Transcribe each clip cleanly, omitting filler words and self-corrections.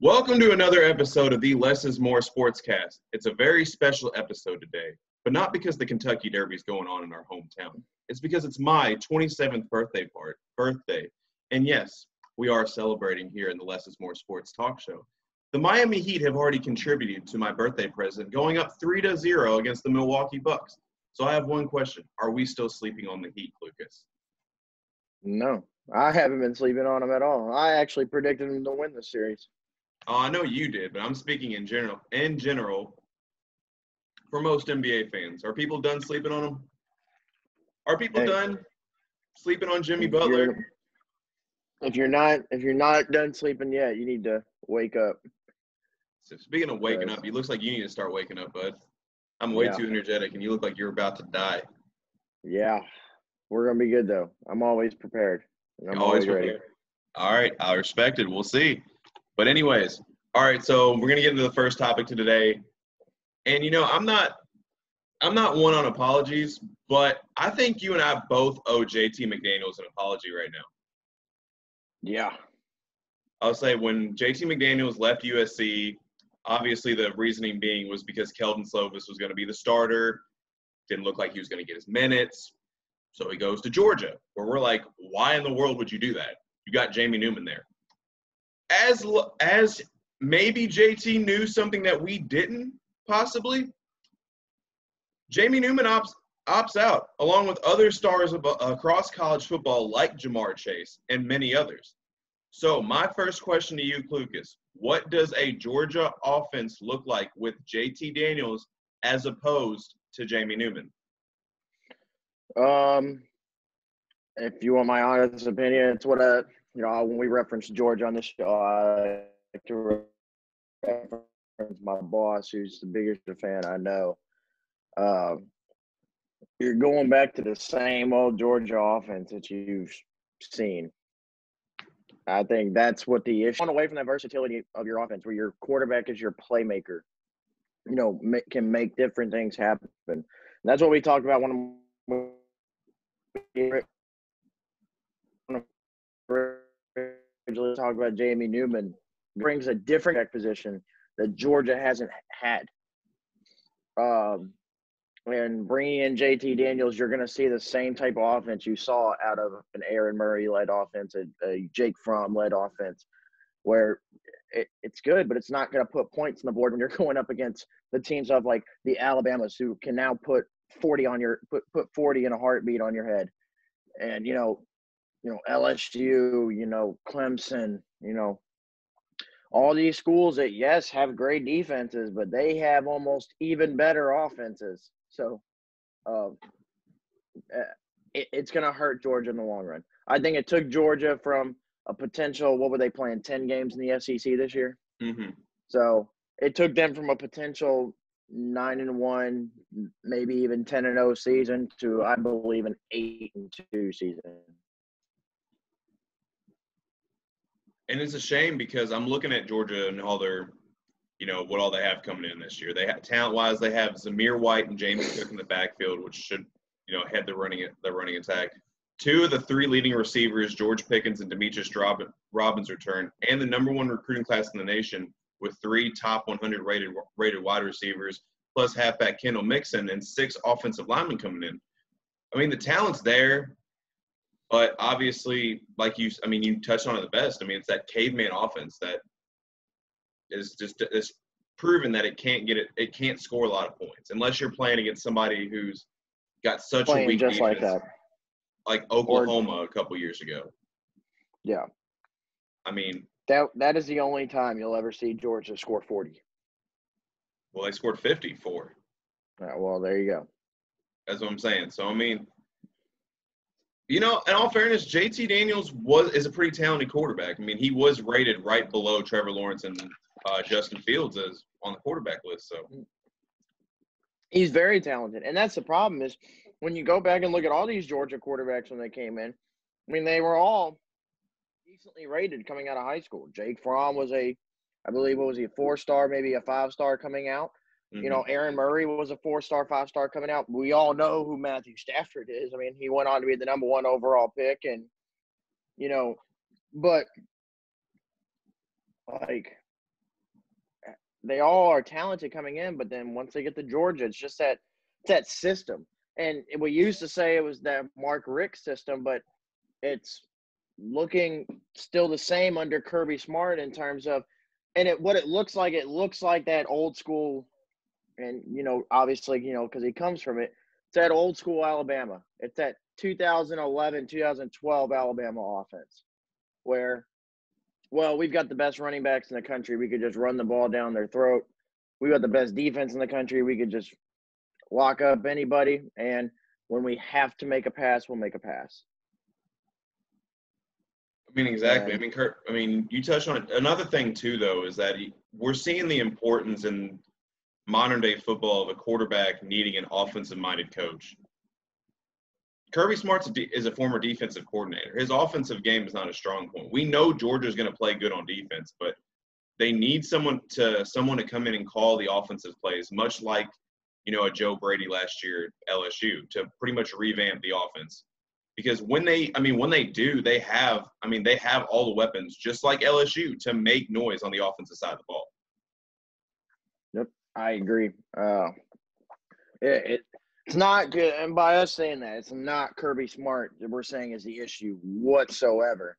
Welcome to another episode of the Less is More Sportscast. It's a very special episode today, but not because the Kentucky Derby is going on in our hometown. It's because it's my 27th birthday. And yes, we are celebrating here in the Less is More Sports talk show. The Miami Heat have already contributed to my birthday present, going up 3-0 against the Milwaukee Bucks. So I have one question. Are we still sleeping on the Heat, Lucas? No, I haven't been sleeping on them at all. I actually predicted them to win this series. Oh, I know you did, but I'm speaking in general. In general, for most NBA fans, are people done sleeping on them? Are people done sleeping on Jimmy Butler? If you're not done sleeping yet, you need to wake up. So speaking of waking up, it looks like you need to start waking up, bud. I'm way too energetic, and you look like you're about to die. Yeah, we're gonna be good though. I'm always prepared. And I'm always ready. All right, I respect it. We'll see. But anyways, all right, so we're going to get into the first topic today. And, I'm not one on apologies, but I think you and I both owe JT McDaniels an apology right now. Yeah. I'll say when JT McDaniels left USC, obviously the reasoning being was because Keldon Slovis was going to be the starter. Didn't look like he was going to get his minutes. So he goes to Georgia, where we're like, why in the world would you do that? You got Jamie Newman there. As maybe JT knew something that we didn't, possibly, Jamie Newman opts out, along with other stars across college football like Jamar Chase and many others. So my first question to you, Klucas, what does a Georgia offense look like with JT Daniels as opposed to Jamie Newman? If you want my honest opinion, it's what when we reference Georgia on this show, I like to reference my boss, who's the biggest fan I know. You're going back to the same old Georgia offense that you've seen. I think that's what the issue. Away from that versatility of your offense, where your quarterback is your playmaker, can make different things happen. And that's what we talked about when we originally talked about Jamie Newman. Brings a different position that Georgia hasn't had. And bringing in JT Daniels, you're going to see the same type of offense you saw out of an Aaron Murray-led offense, a Jake Fromm-led offense, where it's good, but it's not going to put points on the board when you're going up against the teams of like the Alabamas, who can now put 40 on your put 40 in a heartbeat on your head, and LSU, Clemson, all these schools that, yes, have great defenses, but they have almost even better offenses. So it's going to hurt Georgia in the long run. I think it took Georgia from a potential, what were they playing, 10 games in the SEC this year? Mm-hmm. So it took them from a potential 9-1, maybe even 10-0 season to, I believe, an 8-2 season. And it's a shame because I'm looking at Georgia and all their, what all they have coming in this year. They have talent-wise, they have Zamir White and James Cook in the backfield, which should, head the running attack. Two of the three leading receivers, George Pickens and Demetrius Robbins, return, and the number one recruiting class in the nation with 3 top 100 rated wide receivers, plus halfback Kendall Mixon and 6 offensive linemen coming in. I mean, the talent's there. But obviously, you touched on it the best. It's that caveman offense that is proven that it can't score a lot of points unless you're playing against somebody who's got such a weak defense, like that, like Oklahoma a couple years ago. Yeah, that is the only time you'll ever see Georgia score 40. Well, they scored 54. Well, there you go. That's what I'm saying. So in all fairness, JT Daniels is a pretty talented quarterback. He was rated right below Trevor Lawrence and Justin Fields as on the quarterback list. So he's very talented, and that's the problem is when you go back and look at all these Georgia quarterbacks when they came in. They were all decently rated coming out of high school. Jake Fromm was a 4-star, maybe a 5-star coming out. Mm-hmm. Aaron Murray was a 4-star, 5-star coming out. We all know who Matthew Stafford is. He went on to be the number 1 overall pick, and but they all are talented coming in, but then once they get to Georgia, it's just that system. And we used to say it was that Mark Richt system, but it's looking still the same under Kirby Smart in terms of, and what it looks like that old school, and obviously because he comes from it. It's that old school Alabama. It's that 2011, 2012 Alabama offense where, well, we've got the best running backs in the country. We could just run the ball down their throat. We got the best defense in the country. We could just lock up anybody. And when we have to make a pass, we'll make a pass. I mean, exactly. I mean, Kurt, you touched on it. Another thing, too, though, is that we're seeing the importance in modern-day football of a quarterback needing an offensive-minded coach. Kirby Smart is a former defensive coordinator. His offensive game is not a strong point. We know Georgia's going to play good on defense, but they need someone to come in and call the offensive plays, much like, a Joe Brady last year at LSU, to pretty much revamp the offense. Because when they do, they have all the weapons, just like LSU, to make noise on the offensive side of the ball. Yep, I agree. It's not good, and by us saying that, it's not Kirby Smart that we're saying is the issue whatsoever.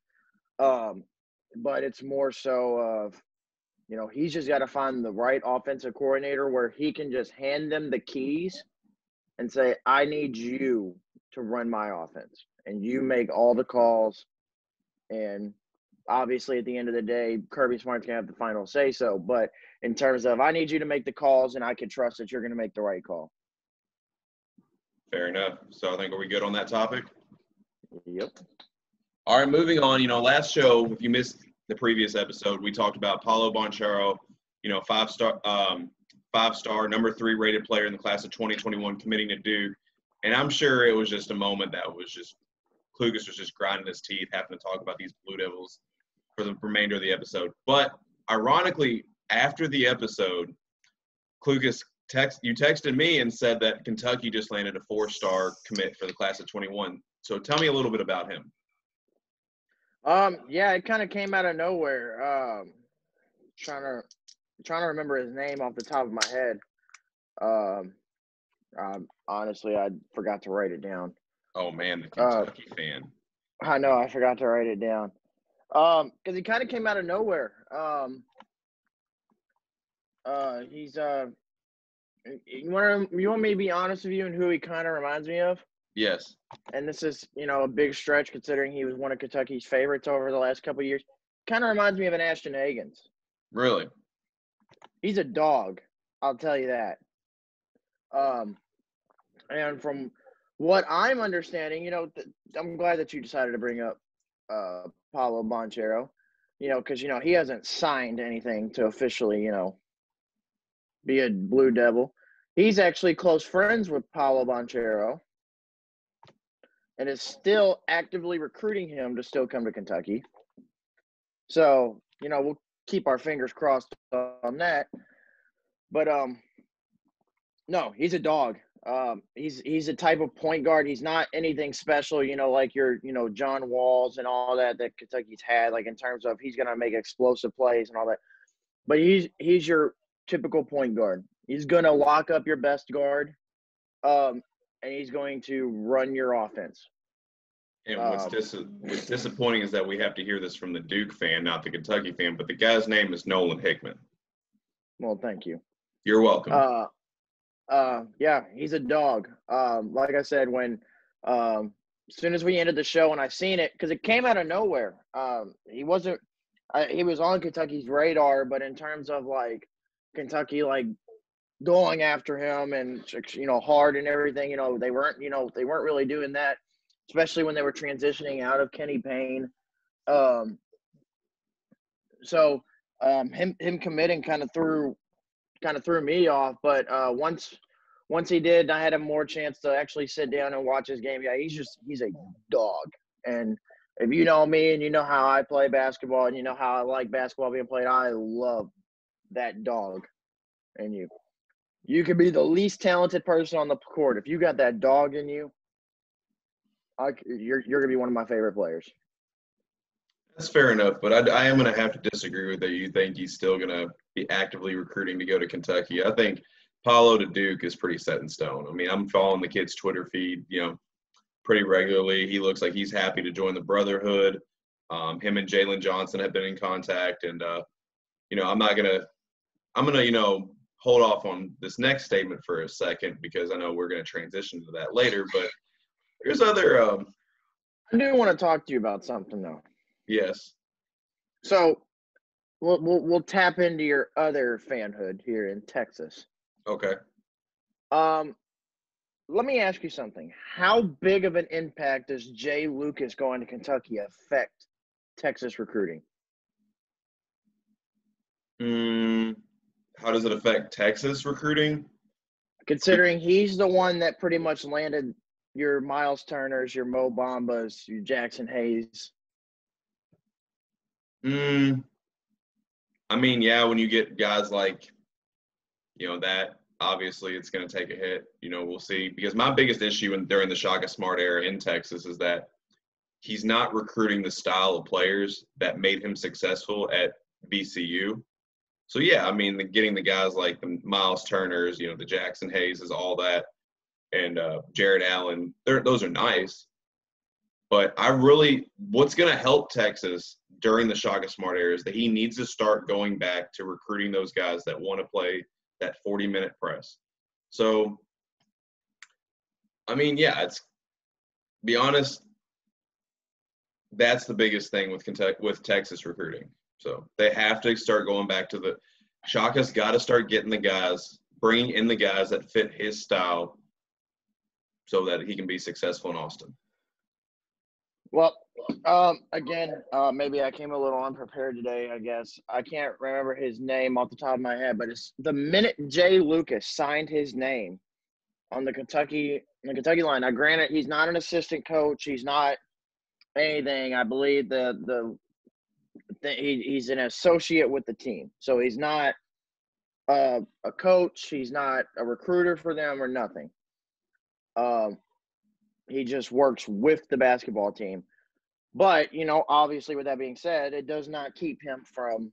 But it's more so of, he's just got to find the right offensive coordinator where he can just hand them the keys and say, I need you to run my offense, and you make all the calls. And obviously, at the end of the day, Kirby Smart's going to have the final say so. But in terms of, I need you to make the calls, and I can trust that you're going to make the right call. Fair enough. So I think, are we good on that topic? Yep. All right, moving on. Last show, if you missed the previous episode, we talked about Paolo Banchero, five-star, number 3 rated player in the class of 2021 committing to Duke. And I'm sure it was just a moment that was just – Klucas was just grinding his teeth having to talk about these Blue Devils for the remainder of the episode. But ironically, after the episode, Klucas – you texted me and said that Kentucky just landed a 4-star commit for the class of 21. So tell me a little bit about him. Yeah, it kind of came out of nowhere. Trying to remember his name off the top of my head. Honestly, I forgot to write it down. Oh man, the Kentucky fan. I know, I forgot to write it down. Because he kind of came out of nowhere. He's You want me to be honest with you and who he kind of reminds me of? Yes. And this is, a big stretch considering he was one of Kentucky's favorites over the last couple of years. Kind of reminds me of an Ashton Hagans. Really? He's a dog, I'll tell you that. And from what I'm understanding, I'm glad that you decided to bring up Paolo Banchero, because, he hasn't signed anything to officially, be a Blue Devil. He's actually close friends with Paolo Banchero and is still actively recruiting him to still come to Kentucky. So, we'll keep our fingers crossed on that. But no, he's a dog. He's a type of point guard. He's not anything special, like your, John Walls and all that Kentucky's had, like in terms of he's going to make explosive plays and all that. But he's your typical point guard. He's going to lock up your best guard, and he's going to run your offense. And what's disappointing is that we have to hear this from the Duke fan, not the Kentucky fan, but the guy's name is Nolan Hickman. Well, thank you. You're welcome. Yeah, he's a dog. Like I said, when as soon as we ended the show and I seen it, because it came out of nowhere. He was on Kentucky's radar, but in terms of like Kentucky going after him and hard and everything, they weren't really doing that, especially when they were transitioning out of Kenny Payne. So him committing kind of threw me off, but once he did, I had a more chance to actually sit down and watch his game. Yeah, he's a dog. And if you know me and you know how I play basketball and you know how I like basketball being played, I love that dog. And you could be the least talented person on the court. If you got that dog in you, you're gonna be one of my favorite players. That's fair enough, but I am going to have to disagree with that. You think he's still going to be actively recruiting to go to Kentucky? I think Paulo to Duke is pretty set in stone. I mean, I'm following the kid's Twitter feed, pretty regularly. He looks like he's happy to join the Brotherhood. Him and Jalen Johnson have been in contact, and I'm gonna hold off on this next statement for a second because I know we're gonna transition to that later. But there's other. I do want to talk to you about something though. Yes. So we'll tap into your other fanhood here in Texas. Okay. Let me ask you something. How big of an impact does Jay Lucas going to Kentucky affect Texas recruiting? How does it affect Texas recruiting? Considering he's the one that pretty much landed your Miles Turners, your Mo Bambas, your Jackson Hayes. I mean, yeah, when you get guys like, that, obviously it's going to take a hit. We'll see. Because my biggest issue during the Shaka Smart era in Texas is that he's not recruiting the style of players that made him successful at VCU. So, yeah, I mean, getting the guys like the Miles Turners, the Jackson Hayes, all that, and Jared Allen, those are nice. But what's going to help Texas during the Shaka Smart era is that he needs to start going back to recruiting those guys that want to play that 40-minute press. So, I mean, yeah, be honest, that's the biggest thing with Texas recruiting. So they have to start going back to Shaka's got to start getting bringing in the guys that fit his style so that he can be successful in Austin. Well, again, maybe I came a little unprepared today, I guess. I can't remember his name off the top of my head, but it's the minute Jay Lucas signed his name on the Kentucky line. Now, granted, he's not an assistant coach. He's not anything. I believe he's an associate with the team. So he's not a coach. He's not a recruiter for them or nothing. He just works with the basketball team. But, obviously with that being said, it does not keep him from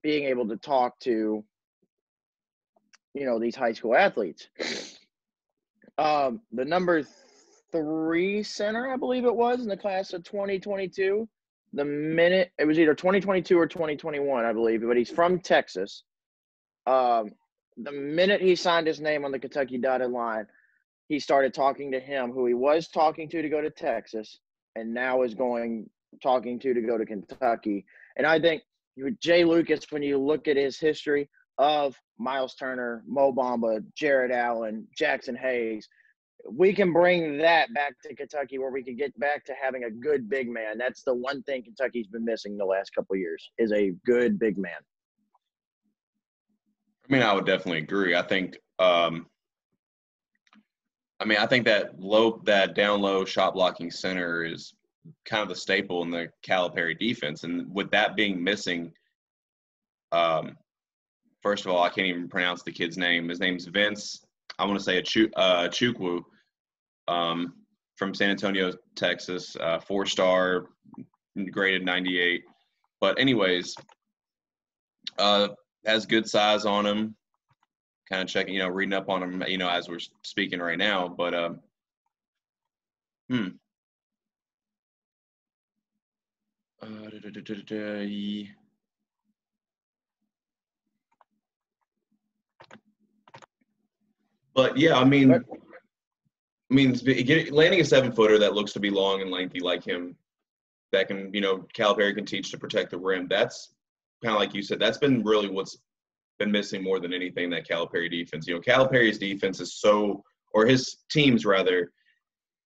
being able to talk to, these high school athletes. The number 3 center, I believe it was, in the class of 2022, it was either 2022 or 2021, I believe, but he's from Texas. The minute he signed his name on the Kentucky dotted line, he started talking to him, who he was talking to go to Texas, and now is talking to go to Kentucky. And I think with Jay Lucas, when you look at his history of Miles Turner, Mo Bamba, Jared Allen, Jackson Hayes, we can bring that back to Kentucky where we can get back to having a good big man. That's the one thing Kentucky's been missing the last couple of years is a good big man. I mean, I would definitely agree. I think that down low shot blocking center is kind of the staple in the Calipari defense. And with that being missing, first of all, I can't even pronounce the kid's name. His name's Vince. I want to say Chukwu, from San Antonio, Texas, 4-star, graded 98. But anyways, has good size on him. Kind of checking, reading up on him, as we're speaking right now. But But yeah, I mean, landing a 7-footer that looks to be long and lengthy like him, that can, Calipari can teach to protect the rim. That's kind of like you said. That's been really what's been missing more than anything, that Calipari defense. Calipari's defense is or his teams rather,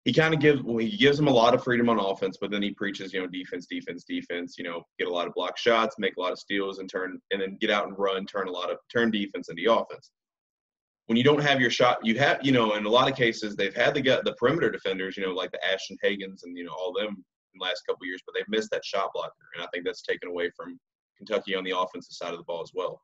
he gives them a lot of freedom on offense, but then he preaches, defense, get a lot of block shots, make a lot of steals, and then get out and run, turn defense into offense. When you don't have your shot, you have, in a lot of cases, they've had the perimeter defenders, like the Ashton Hagans and, all them in the last couple of years, but they've missed that shot blocker. And I think that's taken away from Kentucky on the offensive side of the ball as well.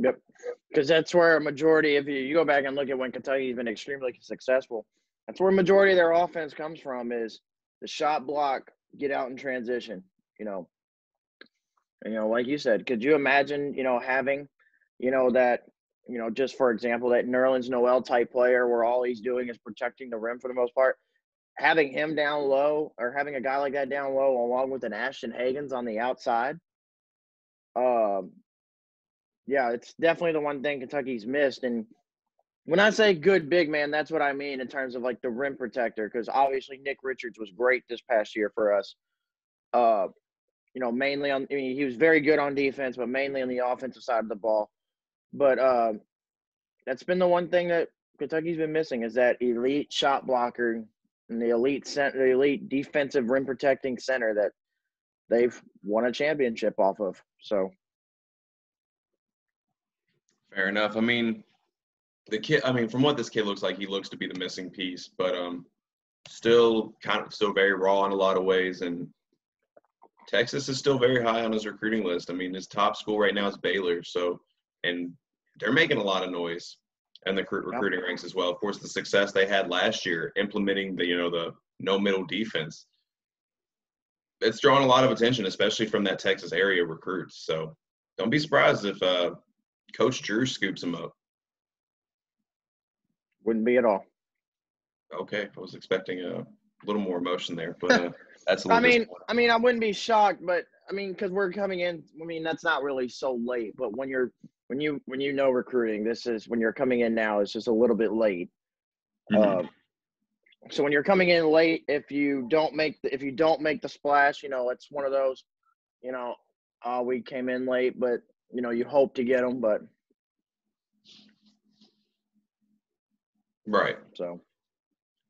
Yep. Because that's where a majority, if you go back and look at when Kentucky's been extremely successful, that's where a majority of their offense comes from is the shot block get out and transition, like you said, could you imagine, having, that, just for example, that Nerlens Noel type player where all he's doing is protecting the rim for the most part, having him down low or having a guy like that down low along with an Ashton Hagans on the outside. Yeah, it's definitely the one thing Kentucky's missed. And when I say good big man, that's what I mean in terms of like the rim protector, because obviously Nick Richards was great this past year for us. Mainly he was very good on defense, but mainly on the offensive side of the ball. But that's been the one thing that Kentucky's been missing is that elite shot blocker and the elite defensive rim protecting center that they've won a championship off of. So fair enough. I mean, from what this kid looks like, he looks to be the missing piece, but still very raw in a lot of ways. And Texas is still very high on his recruiting list. I mean, his top school right now is Baylor. So, and they're making a lot of noise in the recruiting ranks as well. Of course, the success they had last year implementing the no middle defense, it's drawn a lot of attention, especially from that Texas area recruits. So don't be surprised if Coach Drew scoops him up. Wouldn't be at all. Okay, I was expecting a little more emotion there, but that's a little I wouldn't be shocked, but because we're coming in, that's not really so late. But when you recruiting, this is when you're coming in now. It's just a little bit late. Mm-hmm. So when you're coming in late, if you don't make the splash, it's one of those, we came in late, but you hope to get them, but right. So,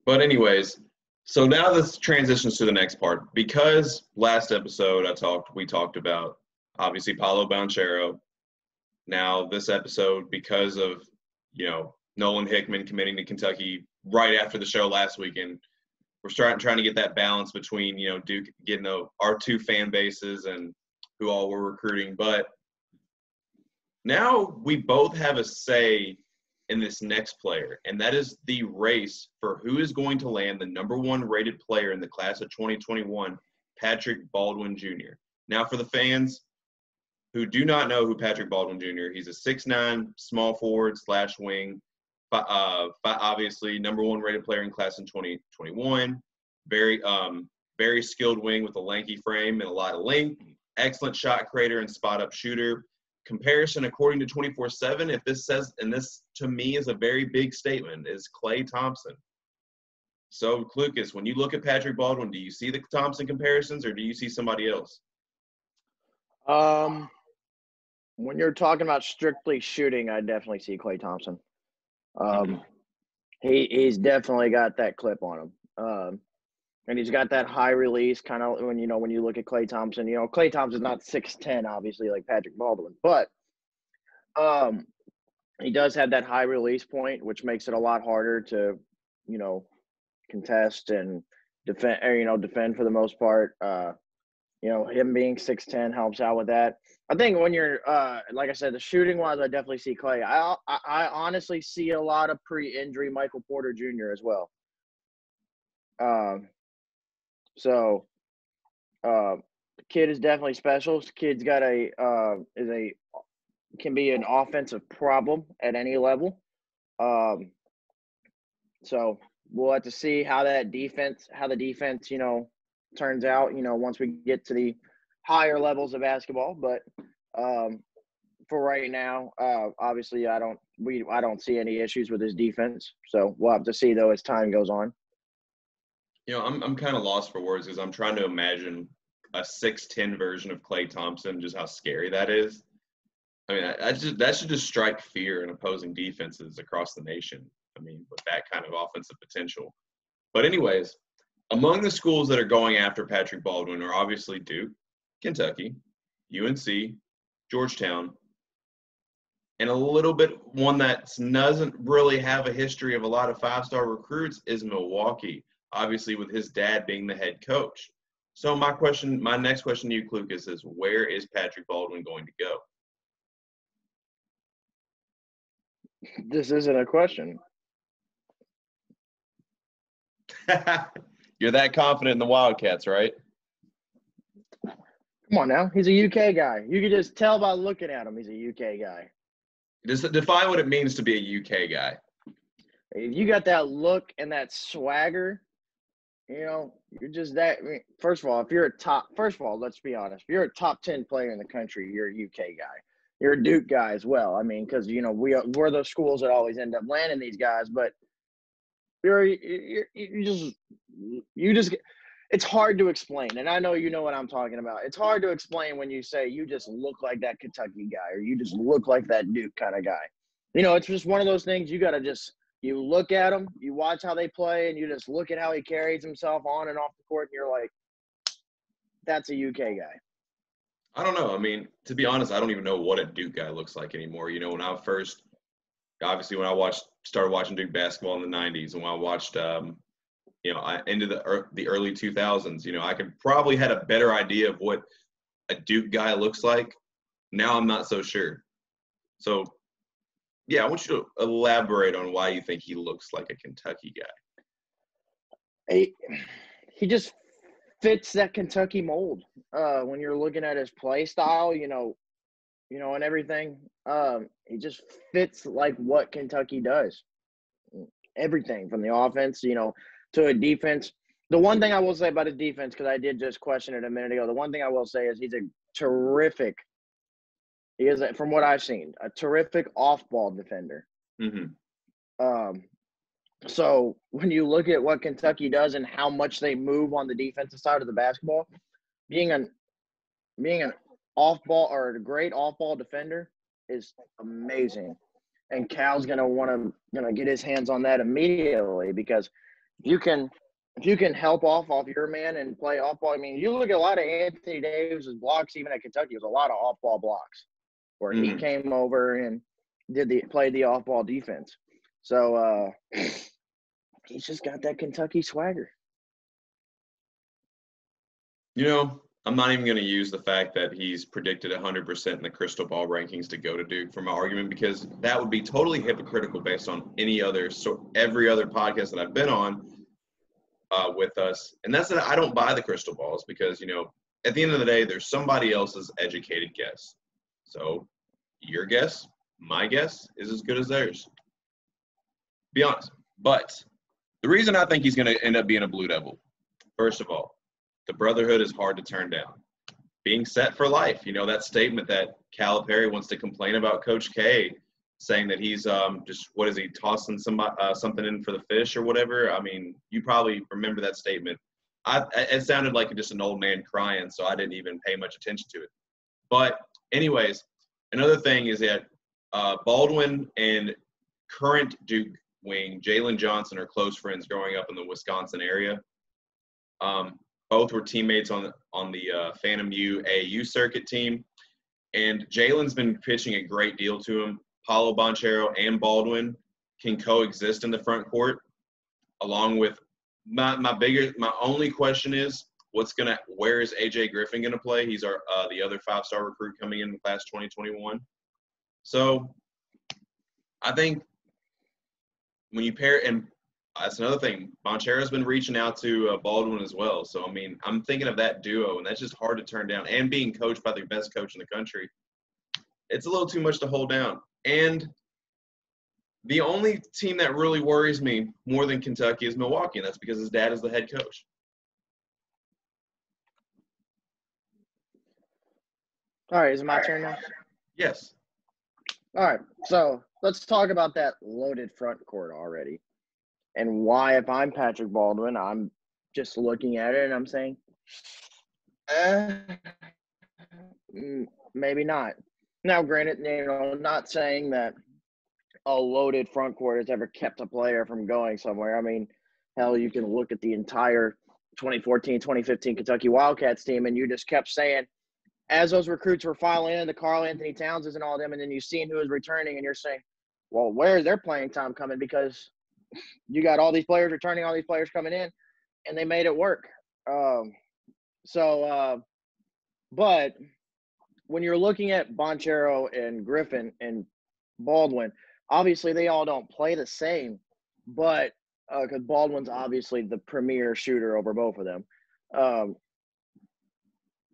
but anyways, so now this transitions to the next part, because last episode we talked about obviously Paolo Banchero. Now this episode, because of Nolan Hickman committing to Kentucky right after the show last weekend, we're trying to get that balance between Duke getting our two fan bases and who all we're recruiting. But now we both have a say in this next player, and that is the race for who is going to land the number one rated player in the class of 2021, Patrick Baldwin Jr. Now, for the fans who do not know who Patrick Baldwin Jr., he's a 6'9", small forward / wing, obviously number one rated player in class in 2021, very skilled wing with a lanky frame and a lot of length, excellent shot creator and spot-up shooter. Comparison, according to 24/7, if this says, and this to me is a very big statement, is Klay Thompson. So, Klucas, when you look at Patrick Baldwin, do you see the Thompson comparisons or do you see somebody else? When you're talking about strictly shooting, I definitely see Klay Thompson. He's definitely got that clip on him. And he's got that high release kind of when you look at Klay Thompson. Klay Thompson's not 6'10", obviously, like Patrick Baldwin, but he does have that high release point, which makes it a lot harder to, contest and defend for the most part. Him being 6'10" helps out with that. I think when you're like I said, the shooting wise, I definitely see Klay. I honestly see a lot of pre-injury Michael Porter Jr. as well. The kid is definitely special. The kid's got can be an offensive problem at any level. So we'll have to see how the defense, turns out, once we get to the higher levels of basketball. But for right now, obviously I don't see any issues with his defense. So we'll have to see though as time goes on. I'm kind of lost for words because I'm trying to imagine a 6'10" version of Klay Thompson, just how scary that is. I mean, that should just strike fear in opposing defenses across the nation. I mean, with that kind of offensive potential. But anyways, among the schools that are going after Patrick Baldwin are obviously Duke, Kentucky, UNC, Georgetown, and a little bit one that doesn't really have a history of a lot of five-star recruits is Milwaukee, obviously with his dad being the head coach. So my next question to you, Klucas, is where is Patrick Baldwin going to go? This isn't a question. You're that confident in the Wildcats, right? Come on now. He's a UK guy. You can just tell by looking at him he's a UK guy. Just define what it means to be a UK guy. If you got that look and that swagger, you're just that. I mean, first of all, let's be honest. If you're a top 10 player in the country, you're a UK guy. You're a Duke guy as well. I mean, because we're those schools that always end up landing these guys, but you just it's hard to explain, and I know you know what I'm talking about. It's hard to explain when you say you just look like that Kentucky guy or you just look like that Duke kind of guy. It's just one of those things you got to just you look at him, you watch how they play, and you just look at how he carries himself on and off the court, and you're like, that's a UK guy. I don't know. I mean, to be honest, I don't even know what a Duke guy looks like anymore. When I started watching Duke basketball in the 90s, and when I watched into the early 2000s, I could probably had a better idea of what a Duke guy looks like. Now I'm not so sure. So, yeah, I want you to elaborate on why you think he looks like a Kentucky guy. He just fits that Kentucky mold. When you're looking at his play style, and everything, he just fits like what Kentucky does. Everything from the offense, to a defense. The one thing I will say about his defense, because I did just question it a minute ago, the one thing I will say is he is, from what I've seen, a terrific off-ball defender. Mm-hmm. So when you look at what Kentucky does and how much they move on the defensive side of the basketball, being an off-ball or a great off-ball defender is amazing. And Cal's gonna get his hands on that immediately, because if you can help off your man and play off ball. I mean, you look at a lot of Anthony Davis's blocks, even at Kentucky, it was a lot of off ball blocks where he came over and played the off ball defense. So he's just got that Kentucky swagger. I'm not even going to use the fact that he's predicted 100% in the crystal ball rankings to go to Duke for my argument, because that would be totally hypocritical based on every other podcast that I've been on with us. And that's that I don't buy the crystal balls, because, at the end of the day, there's somebody else's educated guess. So your guess, my guess is as good as theirs. Be honest. But the reason I think he's going to end up being a Blue Devil, first of all, the brotherhood is hard to turn down. Being set for life, that statement that Calipari wants to complain about Coach K, saying that he's tossing something in for the fish or whatever. I mean, you probably remember that statement. It sounded like just an old man crying, so I didn't even pay much attention to it. But anyways, another thing is that Baldwin and current Duke wing Jalen Johnson are close friends growing up in the Wisconsin area. Both were teammates on the Phantom U AAU circuit team. And Jalen's been pitching a great deal to him. Paulo Banchero and Baldwin can coexist in the front court, along with my only question is where is AJ Griffin going to play? He's the other 5-star recruit coming in class 2021. So I think when you pair, and that's another thing, Bonchero's been reaching out to Baldwin as well. So, I mean, I'm thinking of that duo, and that's just hard to turn down. And being coached by the best coach in the country, it's a little too much to hold down. And the only team that really worries me more than Kentucky is Milwaukee, and that's because his dad is the head coach. All right, is it my turn now? Yes. All right, so let's talk about that loaded front court already. And why, if I'm Patrick Baldwin, I'm just looking at it and I'm saying, maybe not. Now, granted, not saying that a loaded front court has ever kept a player from going somewhere. I mean, hell, you can look at the entire 2014, 2015 Kentucky Wildcats team, and you just kept saying, as those recruits were filing in, the Karl Anthony Townses and all them, and then you've seen who is returning, and you're saying, well, where is their playing time coming? Because you got all these players returning, all these players coming in, and they made it work. But when you're looking at Banchero and Griffin and Baldwin, obviously they all don't play the same, but because Baldwin's obviously the premier shooter over both of them.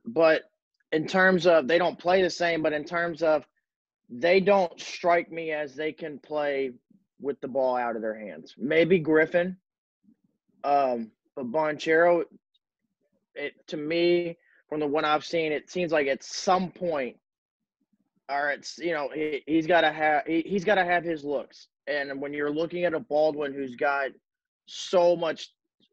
But in terms of they don't play the same, but in terms of they don't strike me as they can play with the ball out of their hands. Maybe Griffin, but Bonchero, to me, from the one I've seen, it seems like at some point, or it's he's got to have his looks. And when you're looking at a Baldwin who's got so much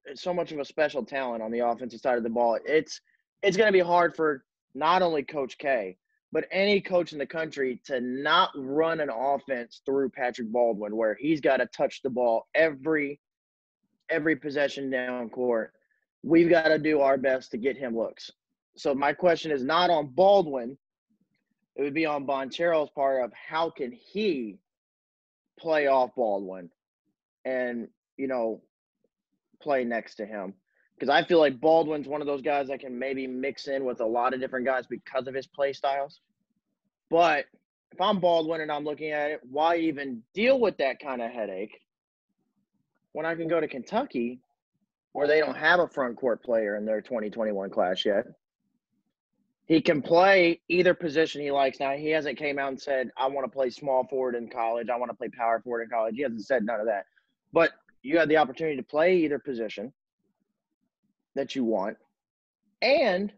of a special talent on the offensive side of the ball, it's going to be hard for not only Coach K, but any coach in the country to not run an offense through Patrick Baldwin where he's got to touch the ball every possession down court. We've got to do our best to get him looks. So my question is not on Baldwin. It would be on Bonchero's part of how can he play off Baldwin and, play next to him. Because I feel like Baldwin's one of those guys that can maybe mix in with a lot of different guys because of his play styles. But if I'm Baldwin and I'm looking at it, why even deal with that kind of headache when I can go to Kentucky where they don't have a front court player in their 2021 class yet? He can play either position he likes. Now, he hasn't came out and said, I want to play small forward in college. I want to play power forward in college. He hasn't said none of that. But you have the opportunity to play either position that you want. And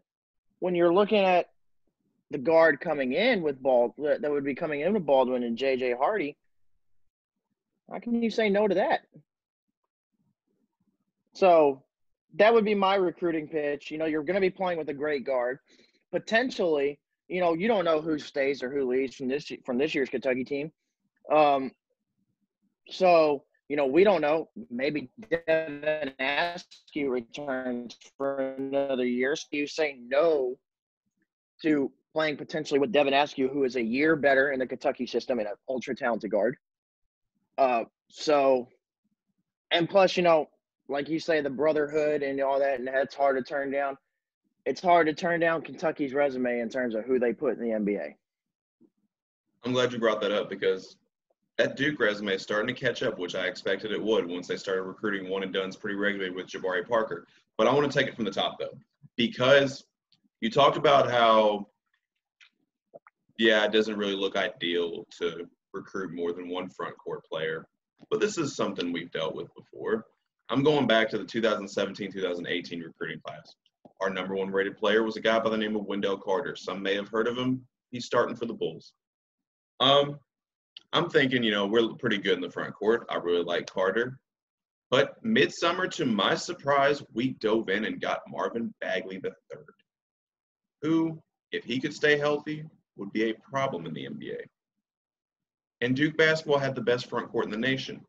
when you're looking at the guard coming in with that would be coming in with Baldwin and J.J. Hardy, how can you say no to that? So that would be my recruiting pitch. You're going to be playing with a great guard. Potentially, you don't know who stays or who leaves from this year's Kentucky team. So, we don't know. Maybe Devin Askew returns for another year. So you say no to playing potentially with Devin Askew, who is a year better in the Kentucky system and an ultra-talented guard. And plus, like you say, the brotherhood and all that, and that's hard to turn down. It's hard to turn down Kentucky's resume in terms of who they put in the NBA. I'm glad you brought that up because that Duke resume is starting to catch up, which I expected it would once they started recruiting one-and-dones pretty regularly with Jabari Parker. But I want to take it from the top, though, because you talked about how, it doesn't really look ideal to recruit more than one front court player. But this is something we've dealt with before. I'm going back to the 2017-2018 recruiting class. Our number one rated player was a guy by the name of Wendell Carter. Some may have heard of him. He's starting for the Bulls. I'm thinking, we're pretty good in the front court. I really like Carter. But midsummer, to my surprise, we dove in and got Marvin Bagley III, who, if he could stay healthy, would be a problem in the NBA. And Duke basketball had the best front court in the nation.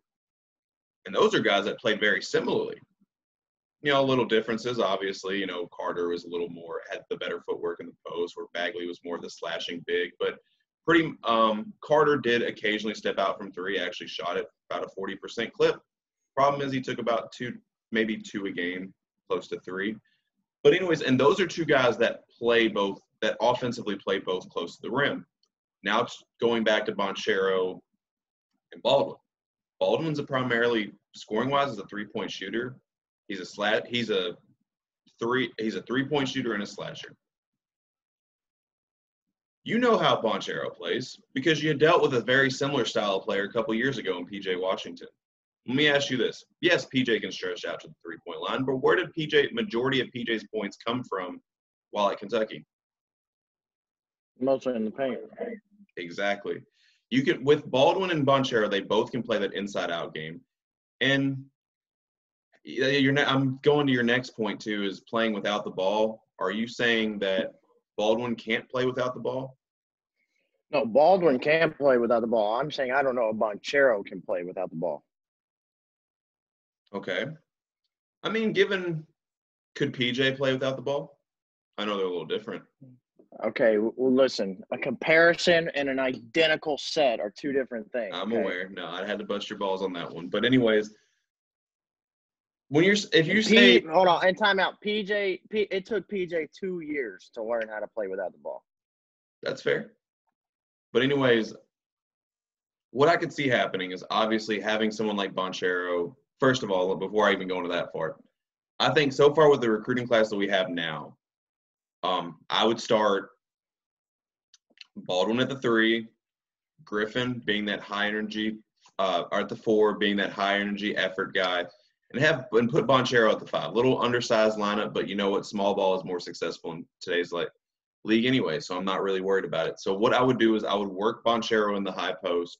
And those are guys that played very similarly. Little differences, obviously. Carter was a little more, had the better footwork in the post, where Bagley was more of the slashing big. But Carter did occasionally step out from three, actually shot it about a 40% clip. Problem is he took about maybe two a game, close to three. But anyways, and those are two guys that offensively play both close to the rim. Now it's going back to Bonchero and Baldwin. Baldwin's primarily scoring-wise is a three-point shooter. He's a three-point shooter and a slasher. You know how Bonchero plays because you dealt with a very similar style of player a couple years ago in P.J. Washington. Let me ask you this. Yes, P.J. can stretch out to the three-point line, but where did majority of P.J.'s points come from while at Kentucky? Mostly in the paint. Exactly. With Baldwin and Bonchero, they both can play that inside-out game. And I'm going to your next point, too, is playing without the ball. Are you saying that Baldwin can't play without the ball? No, Baldwin can play without the ball. I'm saying I don't know if Bonchero can play without the ball. Okay. I mean, could PJ play without the ball? I know they're a little different. Okay, well, listen, a comparison and an identical set are two different things. I'm aware. No, I had to bust your balls on that one. But anyways, hold on, and time out. It took PJ 2 years to learn how to play without the ball. That's fair. But anyways, what I could see happening is obviously having someone like Bonchero. First of all, before I even go into that part, I think so far with the recruiting class that we have now, I would start Baldwin at the 3, Griffin being that high energy, or at the 4 being that high energy effort guy, and put Bonchero at the 5. Little undersized lineup, but you know what? Small ball is more successful in today's league anyway, so I'm not really worried about it. So what I would do is I would work Bonchero in the high post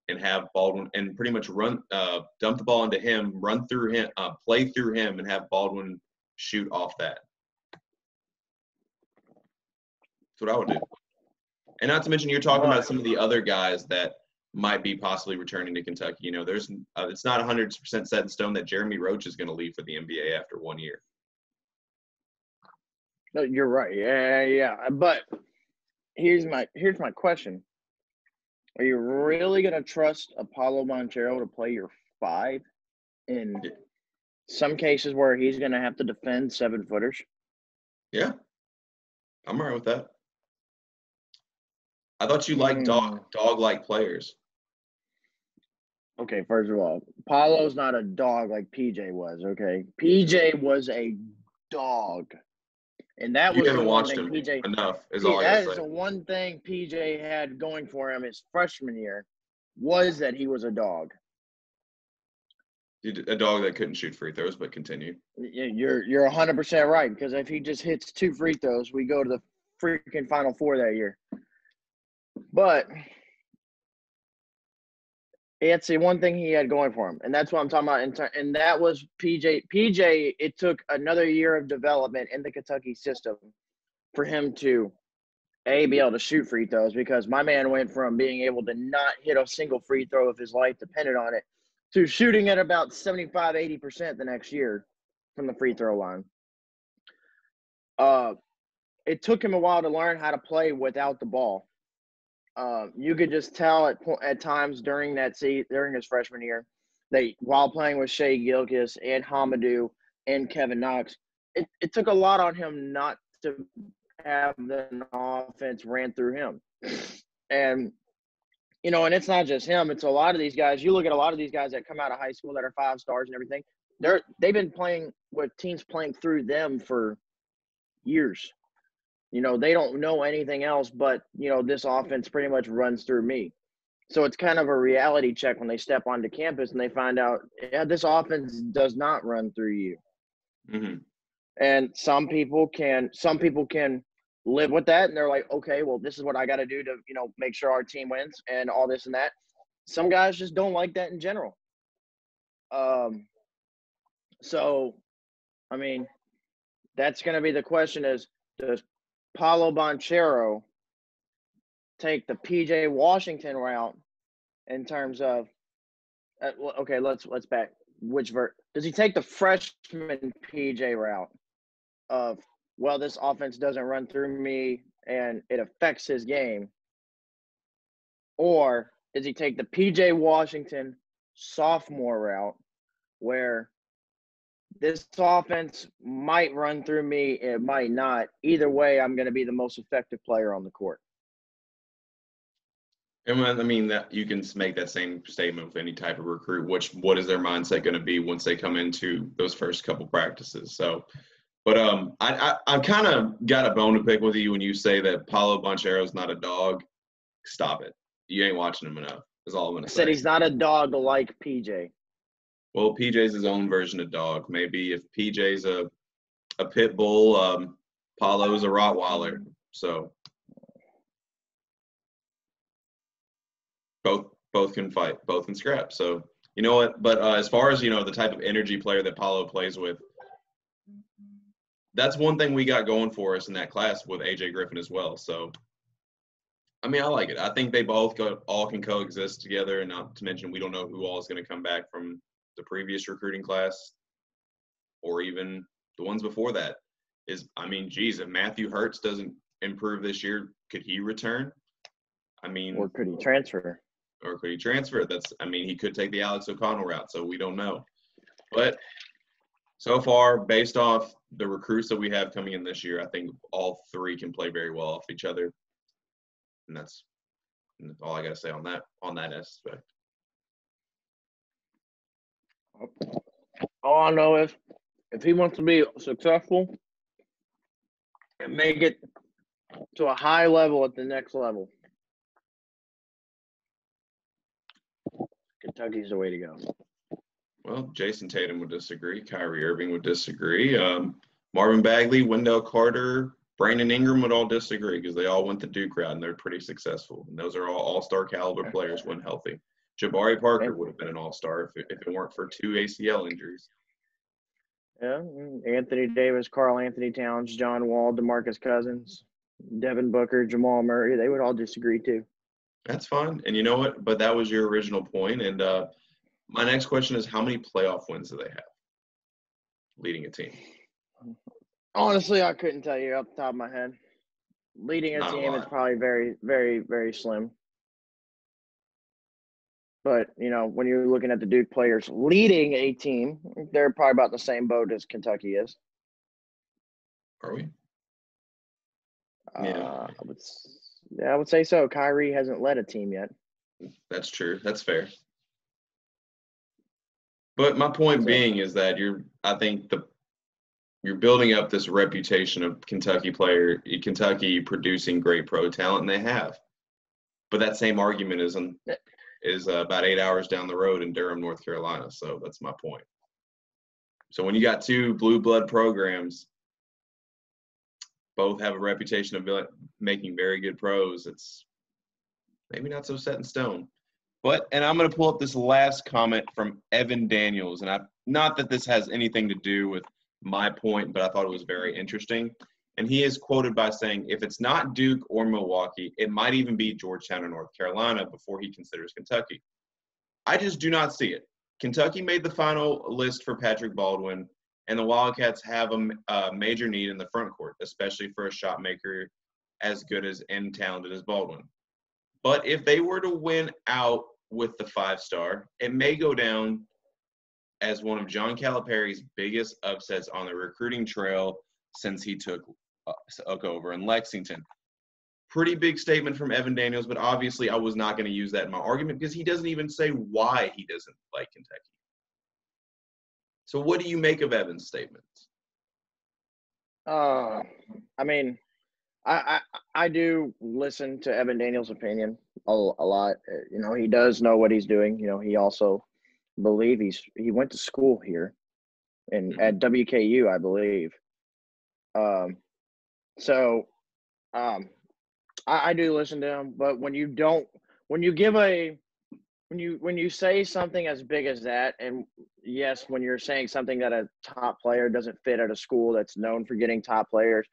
and have Baldwin and pretty much dump the ball into him, run through him, play through him, and have Baldwin shoot off that. That's what I would do. And not to mention, you're talking about some of the other guys that might be possibly returning to Kentucky. You know, there's it's not 100% set in stone that Jeremy Roach is going to leave for the NBA after 1 year. No, you're right. Yeah. But here's my question: are you really going to trust Apollo Bonchero to play your 5 in some cases where he's going to have to defend 7-footers? Yeah, I'm all right with that. I thought you liked dog-like players. Okay, first of all, Paulo's not a dog like PJ was, okay? PJ was a dog. And that was you haven't the one watched thing him PJ enough is all I gotta say. That is the one thing PJ had going for him his freshman year was that he was a dog. A dog that couldn't shoot free throws, but continue. You're 100% right, because if he just hits 2 free throws, we go to the freaking Final Four that year. But it's the one thing he had going for him, and that's what I'm talking about. And that was PJ. PJ, it took another year of development in the Kentucky system for him to, be able to shoot free throws, because my man went from being able to not hit a single free throw if his life depended on it to shooting at about 75, 80% the next year from the free throw line. It took him a while to learn how to play without the ball. You could just tell at times during his freshman year, that while playing with Shea Gilgeous and Hamadou and Kevin Knox, it took a lot on him not to have an offense ran through him. And, and it's not just him. It's a lot of these guys. You look at a lot of these guys that come out of high school that are 5 stars and everything. They've been playing with teams playing through them for years. They don't know anything else but, this offense pretty much runs through me. So it's kind of a reality check when they step onto campus and they find out, this offense does not run through you. Mm-hmm. And some people can live with that, and they're like, okay, well, this is what I got to do to, make sure our team wins and all this and that. Some guys just don't like that in general. So, I mean, that's going to be the question is, does Paulo Bonchero take the PJ Washington route in terms of okay, let's back does he take the freshman PJ route of, well, this offense doesn't run through me and it affects his game, or does he take the PJ Washington sophomore route where this offense might run through me, it might not. Either way, I'm going to be the most effective player on the court. And I mean, that you can make that same statement with any type of recruit. What is their mindset going to be once they come into those first couple practices? So, but I kind of got a bone to pick with you when you say that Paulo Bonchero is not a dog. Stop it. You ain't watching him enough. Is all I'm going to say. Said he's not a dog like PJ. Well, PJ's his own version of dog. Maybe if PJ's a pit bull, Paulo's a Rottweiler. So both can fight, both can scrap. So you know what? But as far as the type of energy player that Paulo plays with, that's one thing we got going for us in that class with AJ Griffin as well. So I mean, I like it. I think they all can coexist together, and not to mention we don't know who all is going to come back from the previous recruiting class or even the ones before that. If Matthew Hurts doesn't improve this year, could he return? Or could he transfer? He could take the Alex O'Connell route, so we don't know. But so far, based off the recruits that we have coming in this year, I think all 3 can play very well off each other. And that's all I got to say on that aspect. All I know is if he wants to be successful and make it to a high level at the next level. Kentucky's the way to go. Well, Jason Tatum would disagree. Kyrie Irving would disagree. Marvin Bagley, Wendell Carter, Brandon Ingram would all disagree because they all went the Duke route and they're pretty successful. And those are all all-star caliber players when healthy. Jabari Parker would have been an all-star if it weren't for 2 ACL injuries. Yeah, Anthony Davis, Karl Anthony Towns, John Wall, DeMarcus Cousins, Devin Booker, Jamal Murray, they would all disagree too. That's fine. And you know what? But that was your original point. And my next question is, how many playoff wins do they have leading a team? Honestly, I couldn't tell you off the top of my head. Leading a Not a team is lot. probably very, very, very slim. But, when you're looking at the Duke players leading a team, they're probably about the same boat as Kentucky is. Are we? Yeah. I would say so. Kyrie hasn't led a team yet. That's true. That's fair. But my point being is that I think you're building up this reputation of Kentucky producing great pro talent, and they have. But that same argument is about 8 hours down the road in Durham, North Carolina. So that's my point. So when you got 2 blue blood programs, both have a reputation of making very good pros, it's maybe not so set in stone. And I'm going to pull up this last comment from Evan Daniels. And not that this has anything to do with my point, but I thought it was very interesting. And he is quoted by saying, if it's not Duke or Milwaukee, it might even be Georgetown or North Carolina before he considers Kentucky. I just do not see it. Kentucky made the final list for Patrick Baldwin, and the Wildcats have a major need in the front court, especially for a shot maker as good as and talented as Baldwin. But if they were to win out with the 5-star, it may go down as one of John Calipari's biggest upsets on the recruiting trail since he took over in Lexington. Pretty big statement from Evan Daniels, but obviously I was not going to use that in my argument because he doesn't even say why he doesn't like Kentucky. So what do you make of Evan's statements? I mean, I do listen to Evan Daniels' opinion a lot. He does know what he's doing. He also believe he went to school here at WKU, I believe. I do listen to him, but when you say something as big as that, and yes, when you're saying something that a top player doesn't fit at a school that's known for getting top players,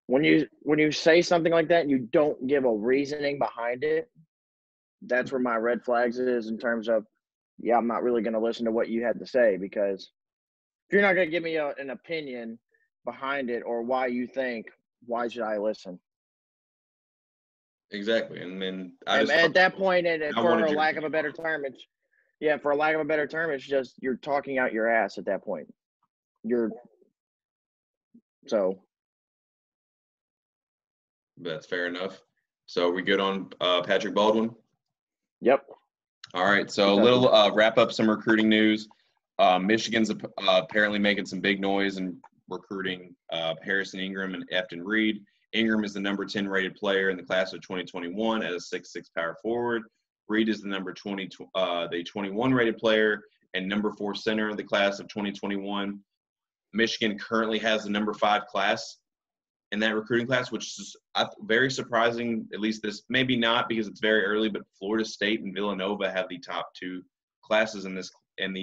when you say something like that and you don't give a reasoning behind it, that's where my red flags is in terms of, yeah, I'm not really going to listen to what you had to say, because if you're not going to give me an opinion behind it or why you think, why should I listen? Exactly. And then at that point, and for lack of a better term, it's just you're talking out your ass at that point. That's fair enough. So we good on Patrick Baldwin? Yep. All right. So a little wrap up some recruiting news. Michigan's apparently making some big noise in recruiting Harrison Ingram and Efton Reed. Ingram is the number 10 rated player in the class of 2021 as a 6'6" power forward. Reed is the number 21 rated player and number 4 center in the class of 2021. Michigan currently has the number 5 class in that recruiting class, which is very surprising. At least this, maybe not because it's very early, but Florida State and Villanova have the top 2 classes in the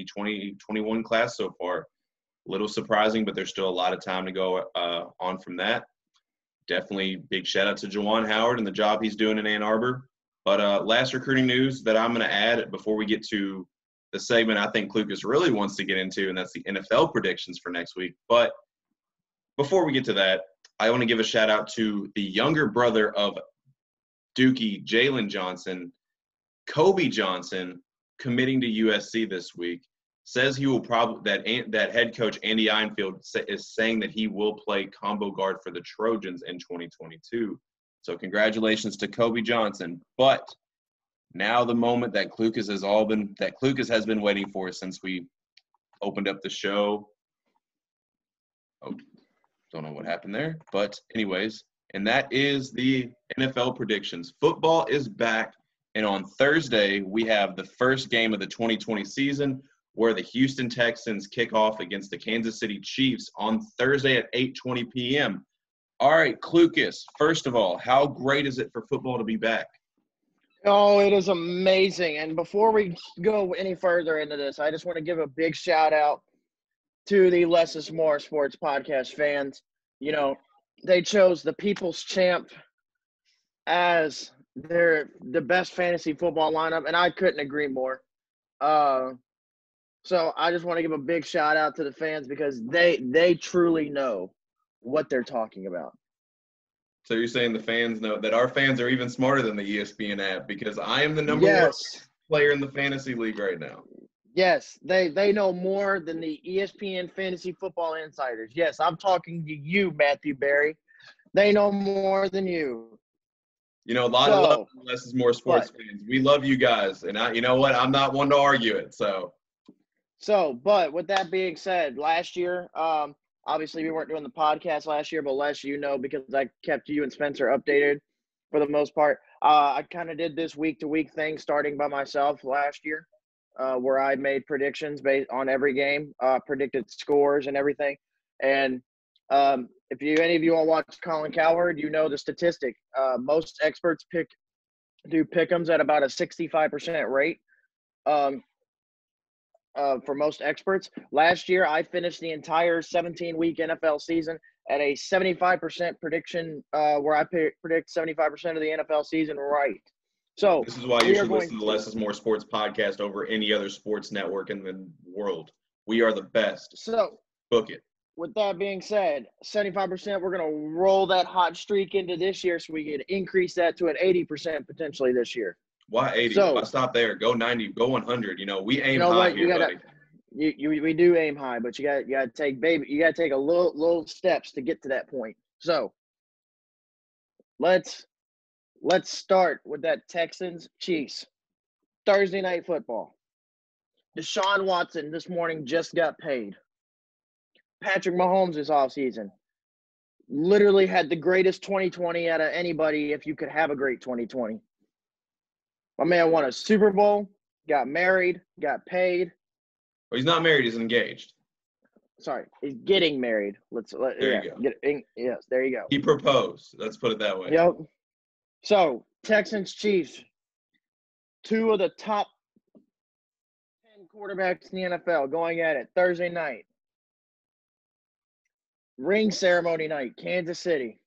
2021 class so far. A little surprising, but there's still a lot of time to go on from that. Definitely big shout out to Juwan Howard and the job he's doing in Ann Arbor. But last recruiting news that I'm going to add before we get to the segment I think Klucas really wants to get into, and that's the NFL predictions for next week. But before we get to that, I want to give a shout out to the younger brother of Dookie, Jalen Johnson, Kobe Johnson, committing to USC this week. Says he will probably that head coach Andy Einfield is saying that he will play combo guard for the Trojans in 2022. So congratulations to Kobe Johnson. But now the moment that Klucas has been waiting for since we opened up the show. Oh, don't know what happened there. But anyways, and that is the NFL predictions. Football is back, and on Thursday, we have the first game of the 2020 season where the Houston Texans kick off against the Kansas City Chiefs on Thursday at 8:20 p.m. All right, Klucas, first of all, how great is it for football to be back? Oh, it is amazing. And before we go any further into this, I just want to give a big shout out to the Less is More Sports Podcast fans. You know, they chose the People's Champ as the best fantasy football lineup, and I couldn't agree more. So I just want to give a big shout out to the fans because they truly know what they're talking about. So you're saying the fans know that our fans are even smarter than the ESPN app because I am the number one Yes. player in the fantasy league right now. Yes, they know more than the ESPN Fantasy Football Insiders. Yes, I'm talking to you, Matthew Berry. They know more than you. You know, a lot of love from Less is More sports fans. We love you guys, and you know what? I'm not one to argue it. But with that being said, last year, obviously we weren't doing the podcast last year, but Les, you know, because I kept you and Spencer updated for the most part. I kind of did this week-to-week thing starting by myself last year, where I made predictions based on every game, predicted scores and everything. And if any of you all watch Colin Cowherd, you know the statistic. Most experts do pick'ems at about a 65% rate. For most experts. Last year, I finished the entire 17-week NFL season at a 75% prediction, where I predict 75% of the NFL season right. So this is why you should listen to Less is More Sports podcast over any other sports network in the world. We are the best. So book it. With that being said, 75%, we're going to roll that hot streak into this year so we can increase that to an 80% potentially this year. Why 80? Why stop there? Go 90. Go 100. You know, we aim high here, buddy. We do aim high, but you got to take a little steps to get to that point. So let's start with that Texans Chiefs Thursday night football. Deshaun Watson this morning just got paid. Patrick Mahomes this offseason literally had the greatest 2020 out of anybody if you could have a great 2020. My man won a Super Bowl, got married, got paid. Well, he's not married. He's engaged. Sorry, he's getting married. There you go. Yes, there you go. He proposed. Let's put it that way. Yep. So, Texans, Chiefs, two of the top 10 quarterbacks in the NFL going at it Thursday night. Ring ceremony night, Kansas City.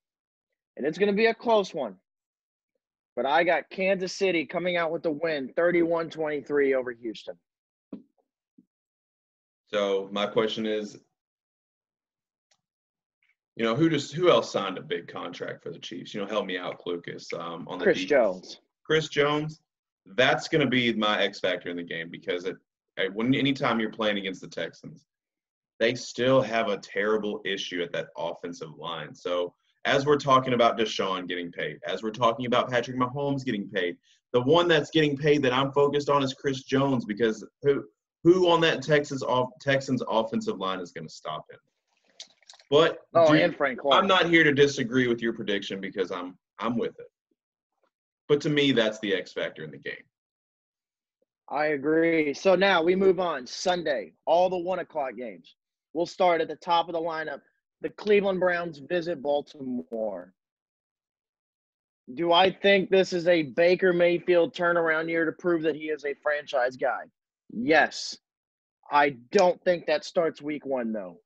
And it's going to be a close one. But I got Kansas City coming out with the win, 31-23 over Houston. So my question is, you know, who else signed a big contract for the Chiefs? You know, help me out, Klucas. On the Chris defense. Jones. Chris Jones. That's going to be my X factor in the game because anytime you're playing against the Texans, they still have a terrible issue at that offensive line. So as we're talking about Deshaun getting paid, as we're talking about Patrick Mahomes getting paid, the one that's getting paid that I'm focused on is Chris Jones because who on that Texans offensive line is going to stop him? But and Frank Clark. I'm not here to disagree with your prediction because I'm with it. But to me, that's the X factor in the game. I agree. So now we move on. Sunday, all the 1:00 games. We'll start at the top of the lineup. The Cleveland Browns visit Baltimore. Do I think this is a Baker Mayfield turnaround year to prove that he is a franchise guy? Yes. I don't think that starts week 1, though.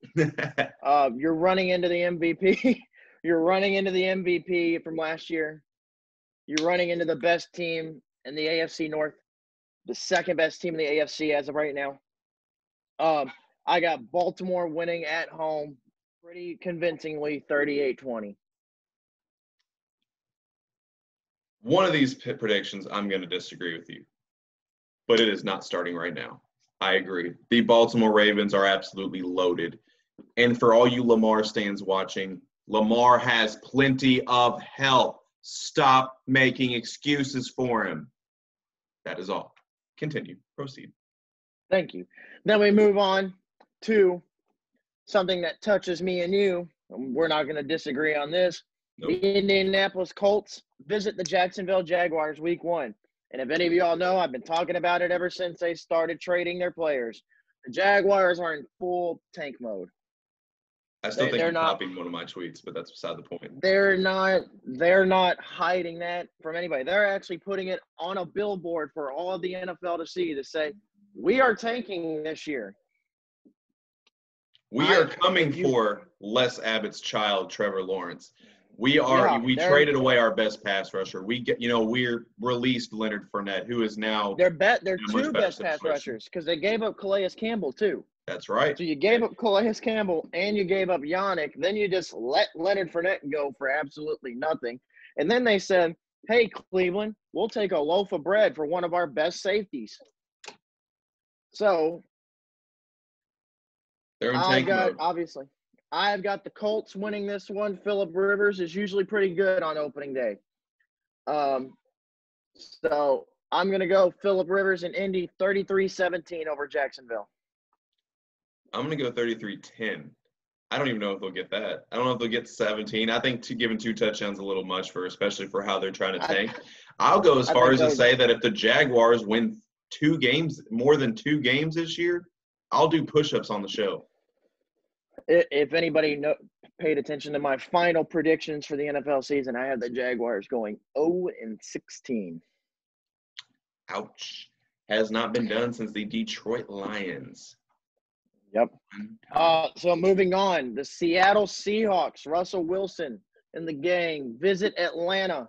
You're running into the MVP. You're running into the MVP from last year. You're running into the best team in the AFC North, the second best team in the AFC as of right now. I got Baltimore winning at home pretty convincingly, 38-20. One of these predictions, I'm going to disagree with you, but it is not starting right now. I agree. The Baltimore Ravens are absolutely loaded. And for all you Lamar stands watching, Lamar has plenty of help. Stop making excuses for him. That is all. Continue. Proceed. Thank you. Then we move on to something that touches me and you. We're not going to disagree on this. Nope. The Indianapolis Colts visit the Jacksonville Jaguars week 1. And if any of y'all know, I've been talking about it ever since they started trading their players. The Jaguars are in full tank mode. I still think you're copying one of my tweets, but that's beside the point. They're not hiding that from anybody. They're actually putting it on a billboard for all of the NFL to see, to say, we are tanking this year. We are coming for Les Abbott's child, Trevor Lawrence. We traded away our best pass rusher. We're released Leonard Fournette, who is now they're two best pass rushers because they gave up Calais Campbell too. That's right. So you gave up Calais Campbell and you gave up Yannick. Then you just let Leonard Fournette go for absolutely nothing. And then they said, "Hey, Cleveland, we'll take a loaf of bread for one of our best safeties." So they're in tank mode. Obviously, I've got the Colts winning this one. Phillip Rivers is usually pretty good on opening day. So I'm going to go Phillip Rivers and Indy 33-17 over Jacksonville. I'm going to go 33-10. I don't even know if they'll get that. I don't know if they'll get 17. I think giving 2 touchdowns a little much especially for how they're trying to tank. I'll go as far as to say that if the Jaguars win 2 games, more than 2 games this year, I'll do push-ups on the show. If anybody paid attention to my final predictions for the NFL season, I have the Jaguars going 0-16. Ouch. Has not been done since the Detroit Lions. Yep. So moving on, the Seattle Seahawks, Russell Wilson and the gang visit Atlanta.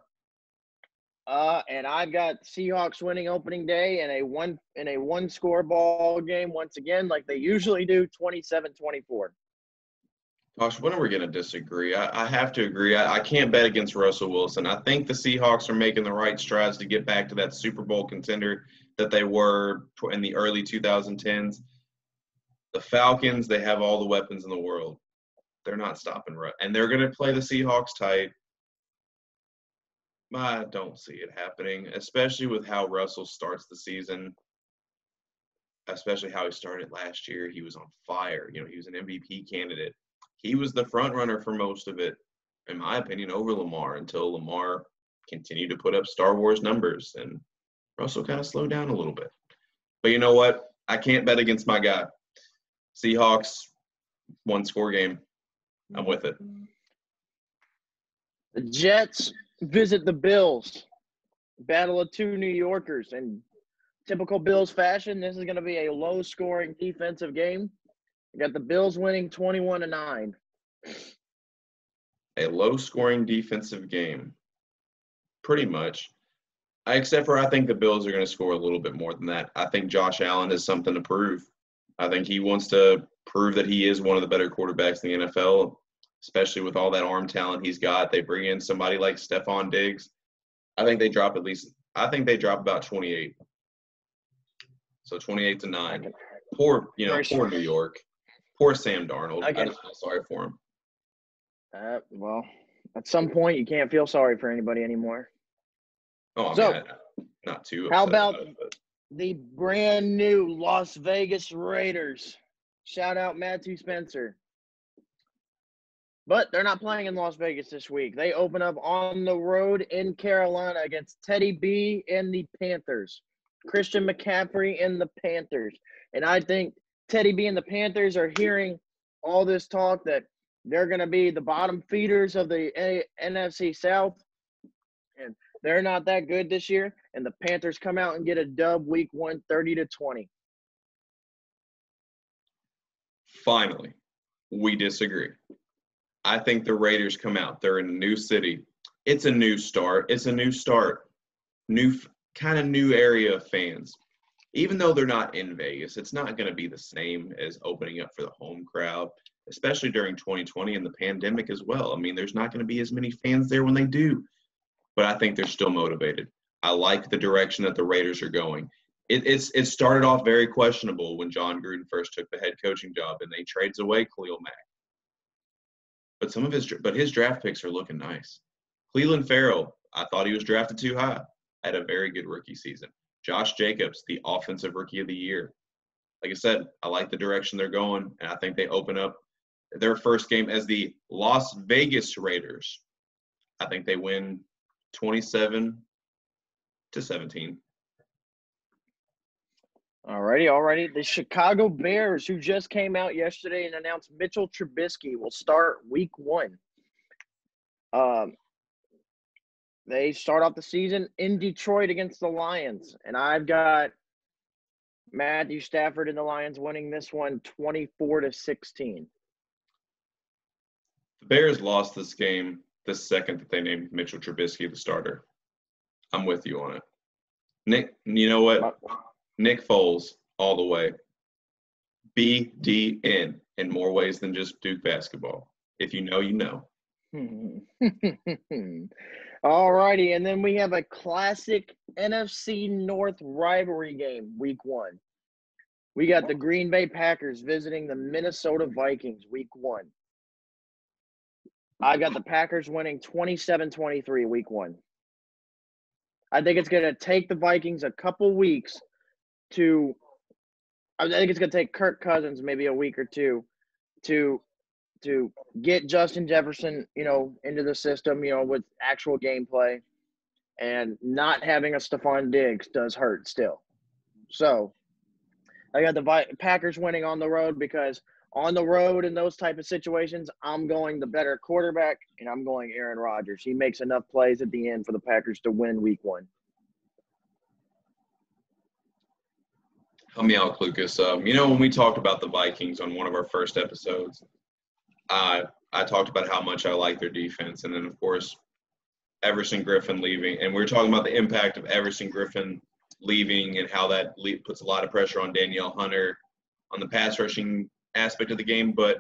And I've got Seahawks winning opening day in a one-score ball game once again, like they usually do, 27-24. Gosh, when are we going to disagree? I have to agree. I can't bet against Russell Wilson. I think the Seahawks are making the right strides to get back to that Super Bowl contender that they were in the early 2010s. The Falcons, they have all the weapons in the world. They're not stopping. And they're going to play the Seahawks tight. I don't see it happening, especially with how Russell starts the season, especially how he started last year. He was on fire. He was an MVP candidate. He was the front runner for most of it, in my opinion, over Lamar until Lamar continued to put up Star Wars numbers, and Russell kind of slowed down a little bit. But you know what? I can't bet against my guy. Seahawks, 1-score game. I'm with it. The Jets visit the Bills. Battle of 2 New Yorkers. In typical Bills fashion, this is going to be a low-scoring defensive game. You got the Bills winning 21-9. A low-scoring defensive game. Pretty much. Except for I think the Bills are going to score a little bit more than that. I think Josh Allen has something to prove. I think he wants to prove that he is one of the better quarterbacks in the NFL, especially with all that arm talent he's got. They bring in somebody like Stephon Diggs. I think they drop about 28. So 28-9. Poor New York. Poor Sam Darnold. I just feel sorry for him. Well, at some point you can't feel sorry for anybody anymore. Oh, I mean, not too. How about the brand new Las Vegas Raiders? Shout out Matthew Spencer. But they're not playing in Las Vegas this week. They open up on the road in Carolina against Teddy B and the Panthers. Christian McCaffrey and the Panthers. And I think Teddy B and the Panthers are hearing all this talk that they're going to be the bottom feeders of the NFC South. And they're not that good this year. And the Panthers come out and get a dub week 1, 30-20. Finally, we disagree. I think the Raiders come out. They're in a new city. It's a new start. New area of fans. Even though they're not in Vegas, it's not going to be the same as opening up for the home crowd, especially during 2020 and the pandemic as well. I mean, there's not going to be as many fans there when they do. But I think they're still motivated. I like the direction that the Raiders are going. It started off very questionable when John Gruden first took the head coaching job and they trades away Khalil Mack. But his draft picks are looking nice. Cleveland Farrell, I thought he was drafted too high. Had a very good rookie season. Josh Jacobs, the offensive rookie of the year. Like I said, I like the direction they're going, and I think they open up their first game as the Las Vegas Raiders I think they win 27-17. Alrighty. The Chicago Bears, who just came out yesterday and announced Mitchell Trubisky will start week 1. They start off the season in Detroit against the Lions, and I've got Matthew Stafford and the Lions winning this one 24-16. The Bears lost this game the second that they named Mitchell Trubisky the starter. I'm with you on it. Nick, you know what? Nick Foles, all the way. BDN in more ways than just Duke basketball. If you know, you know. All righty, and then we have a classic NFC North rivalry game, week 1. We got the Green Bay Packers visiting the Minnesota Vikings, week 1. I got the Packers winning 27-23, week 1. I think it's going to take the Vikings a couple weeks I think it's going to take Kirk Cousins maybe a week or two to get Justin Jefferson, into the system, with actual gameplay. And not having a Stephon Diggs does hurt still. So I got the Packers winning on the road because on the road in those type of situations, I'm going the better quarterback, and I'm going Aaron Rodgers. He makes enough plays at the end for the Packers to win week 1. Help me out, Klucas. When we talked about the Vikings on one of our first episodes, I talked about how much I like their defense. And then, of course, Everson Griffin leaving. And we were talking about the impact of Everson Griffin leaving and how that puts a lot of pressure on Danielle Hunter on the pass rushing aspect of the game. But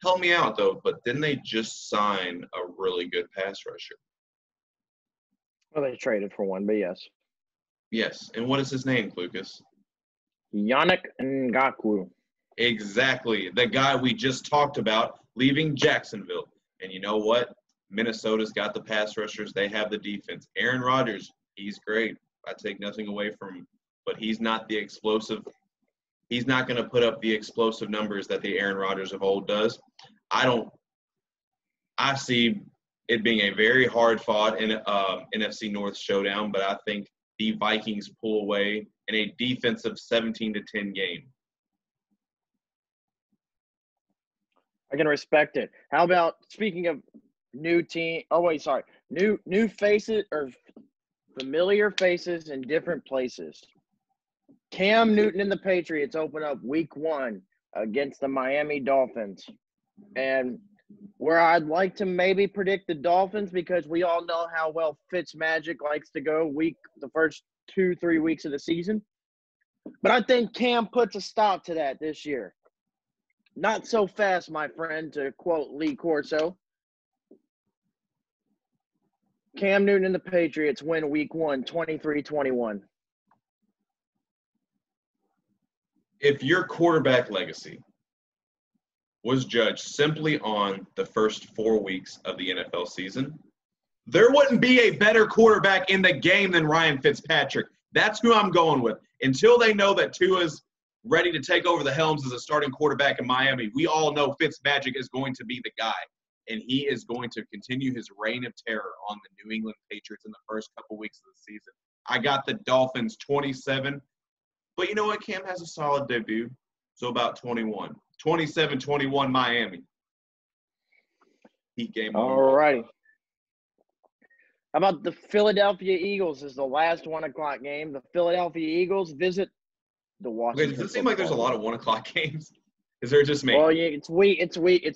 help me out, though. But didn't they just sign a really good pass rusher? Well, they traded for one, but yes. Yes. And what is his name, Klucas? Yannick Ngakoue. Exactly. The guy we just talked about leaving Jacksonville. And you know what? Minnesota's got the pass rushers. They have the defense. Aaron Rodgers, he's great. I take nothing away from him. But he's not the explosive. He's not going to put up the explosive numbers that the Aaron Rodgers of old does. I see it being a very hard-fought NFC North showdown, but I think the Vikings pull away in a defensive 17-10 game. I can respect it. How about, speaking of new team – new faces or familiar faces in different places. Cam Newton and the Patriots open up week 1 against the Miami Dolphins. And where I'd like to maybe predict the Dolphins, because we all know how well Fitzmagic likes to go the first 2-3 weeks of the season. But I think Cam puts a stop to that this year. Not so fast, my friend, to quote Lee Corso. Cam Newton and the Patriots win week 1, 23-21. If your quarterback legacy was judged simply on the first 4 weeks of the NFL season, there wouldn't be a better quarterback in the game than Ryan Fitzpatrick. That's who I'm going with. Until they know that Tua's ready to take over the helms as a starting quarterback in Miami, we all know Fitzmagic is going to be the guy, and he is going to continue his reign of terror on the New England Patriots in the first couple weeks of the season. I got the Dolphins 27, but you know what? Cam has a solid debut, so about 21. 27-21 Miami. Heat game. All righty. How about the Philadelphia Eagles is the last 1 o'clock game. The Philadelphia Eagles visit the Washington. Okay, does it seem like there's a lot of 1 o'clock games? Is there just me? Well, yeah, it's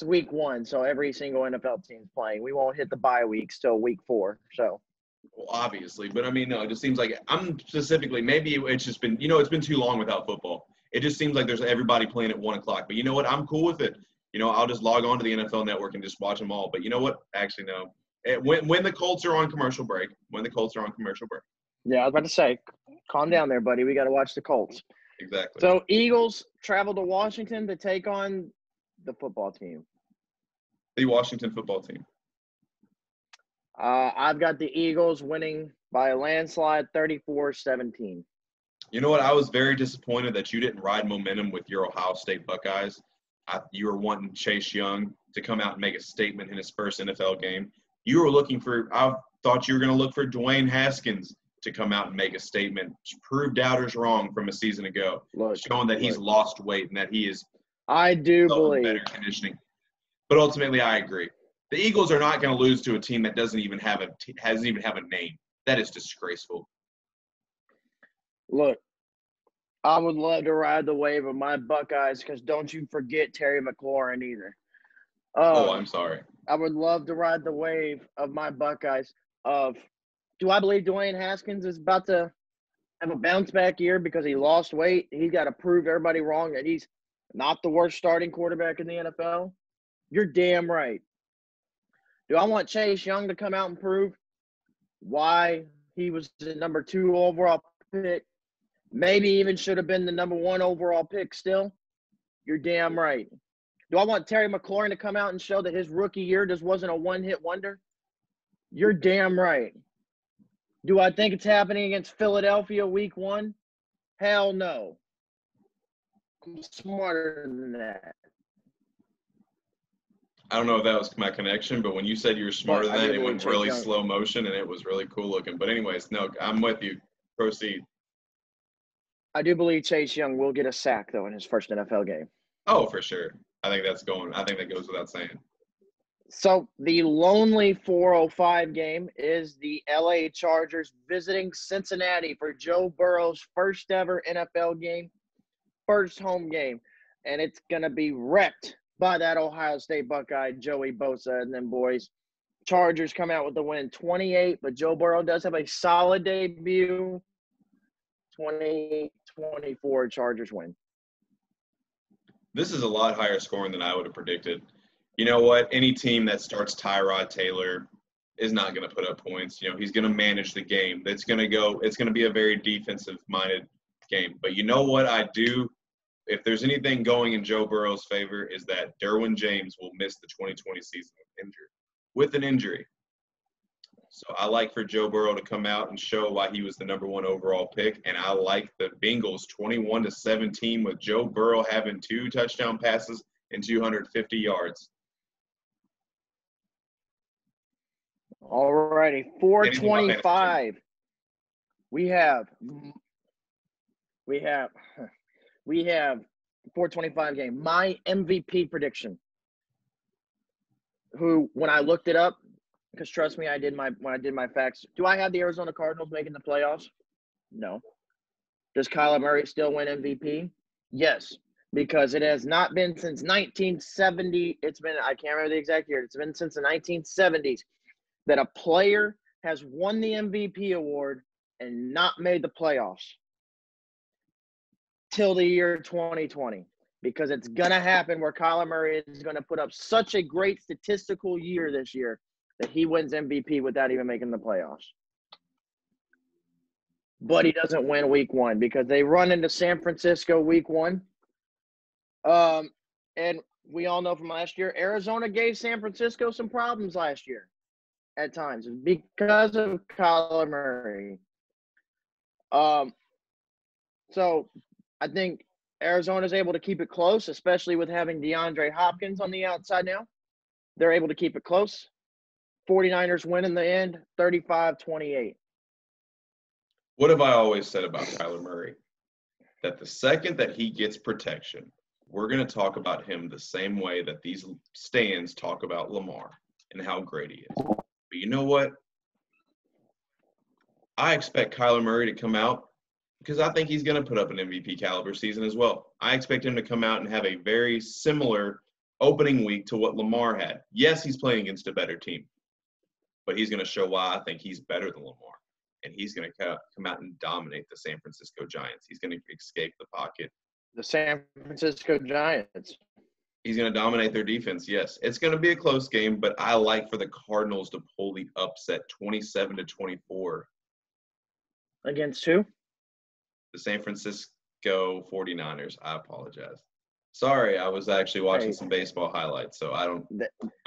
week 1, so every single NFL team's playing. We won't hit the bye weeks till week 4. So. Well, obviously, but I mean, no, it just seems like I'm specifically. Maybe it's just been, it's been too long without football. It just seems like there's everybody playing at 1 o'clock. But you know what? I'm cool with it. I'll just log on to the NFL Network and just watch them all. But you know what? Actually, no. When the Colts are on commercial break. Yeah, I was about to say, calm down there, buddy. We got to watch the Colts. Exactly. So Eagles travel to Washington to take on the football team. The Washington football team. I've got the Eagles winning by a landslide, 34-17. You know what? I was very disappointed that you didn't ride momentum with your Ohio State Buckeyes. You were wanting Chase Young to come out and make a statement in his first NFL game. I thought you were going to look for Dwayne Haskins to come out and make a statement, prove doubters wrong from a season ago, showing that he's lost weight and that he is I do believe better conditioning. But ultimately, I agree. The Eagles are not going to lose to a team that hasn't even have a name. That is disgraceful. Look, I would love to ride the wave of my Buckeyes because don't you forget Terry McLaurin either. I'm sorry. I would love to ride the wave of my Buckeyes do I believe Dwayne Haskins is about to have a bounce back year because he lost weight? He's got to prove everybody wrong that he's not the worst starting quarterback in the NFL? You're damn right. Do I want Chase Young to come out and prove why he was the number 2 overall pick? Maybe even should have been the number 1 overall pick still? You're damn right. Do I want Terry McLaurin to come out and show that his rookie year just wasn't a one-hit wonder? You're damn right. Do I think it's happening against Philadelphia week 1? Hell no. I'm smarter than that. I don't know if that was my connection, but when you said you were smarter than that, it went really slow motion and it was really cool looking. But anyways, no, I'm with you. Proceed. I do believe Chase Young will get a sack, though, in his first NFL game. Oh, for sure. I think that goes without saying. So the lonely 4:05 game is the LA Chargers visiting Cincinnati for Joe Burrow's first ever NFL game, first home game. And it's going to be wrecked by that Ohio State Buckeye, Joey Bosa, and them boys. Chargers come out with the win 28, but Joe Burrow does have a solid debut. 20-24 Chargers win. This is a lot higher scoring than I would have predicted. You know what? Any team that starts Tyrod Taylor is not going to put up points. You know, he's going to manage the game. It's going to be a very defensive-minded game. But you know what I do? If there's anything going in Joe Burrow's favor is that Derwin James will miss the 2020 season with an injury. So I like for Joe Burrow to come out and show why he was the number 1 overall pick. And I like the Bengals 21-17 with Joe Burrow having 2 touchdown passes and 250 yards. All righty, 425. We have 425 game. My MVP prediction. Who, when I looked it up, because trust me, when I did my facts. Do I have the Arizona Cardinals making the playoffs? No. Does Kyler Murray still win MVP? Yes, because it has not been since 1970. I can't remember the exact year. It's been since the 1970s that a player has won the MVP award and not made the playoffs till the year 2020. Because it's going to happen where Kyler Murray is going to put up such a great statistical year this year that he wins MVP without even making the playoffs. But he doesn't win week 1 because they run into San Francisco week 1. And we all know from last year, Arizona gave San Francisco some problems last year at times because of Kyler Murray. So I think Arizona's able to keep it close, especially with having DeAndre Hopkins on the outside now. They're able to keep it close. 49ers win in the end, 35-28. What have I always said about Kyler Murray? That the second that he gets protection, we're going to talk about him the same way that these stands talk about Lamar and how great he is. But you know what? I expect Kyler Murray to come out because I think he's going to put up an MVP caliber season as well. I expect him to come out and have a very similar opening week to what Lamar had. Yes, he's playing against a better team, but he's going to show why I think he's better than Lamar. And he's going to come out and dominate the San Francisco Giants. He's going to escape the pocket. The San Francisco Giants. He's going to dominate their defense, yes. It's going to be a close game, but I like for the Cardinals to pull the upset 27-24. Against who? The San Francisco 49ers. I apologize. Sorry, I was actually watching some baseball highlights, so I'm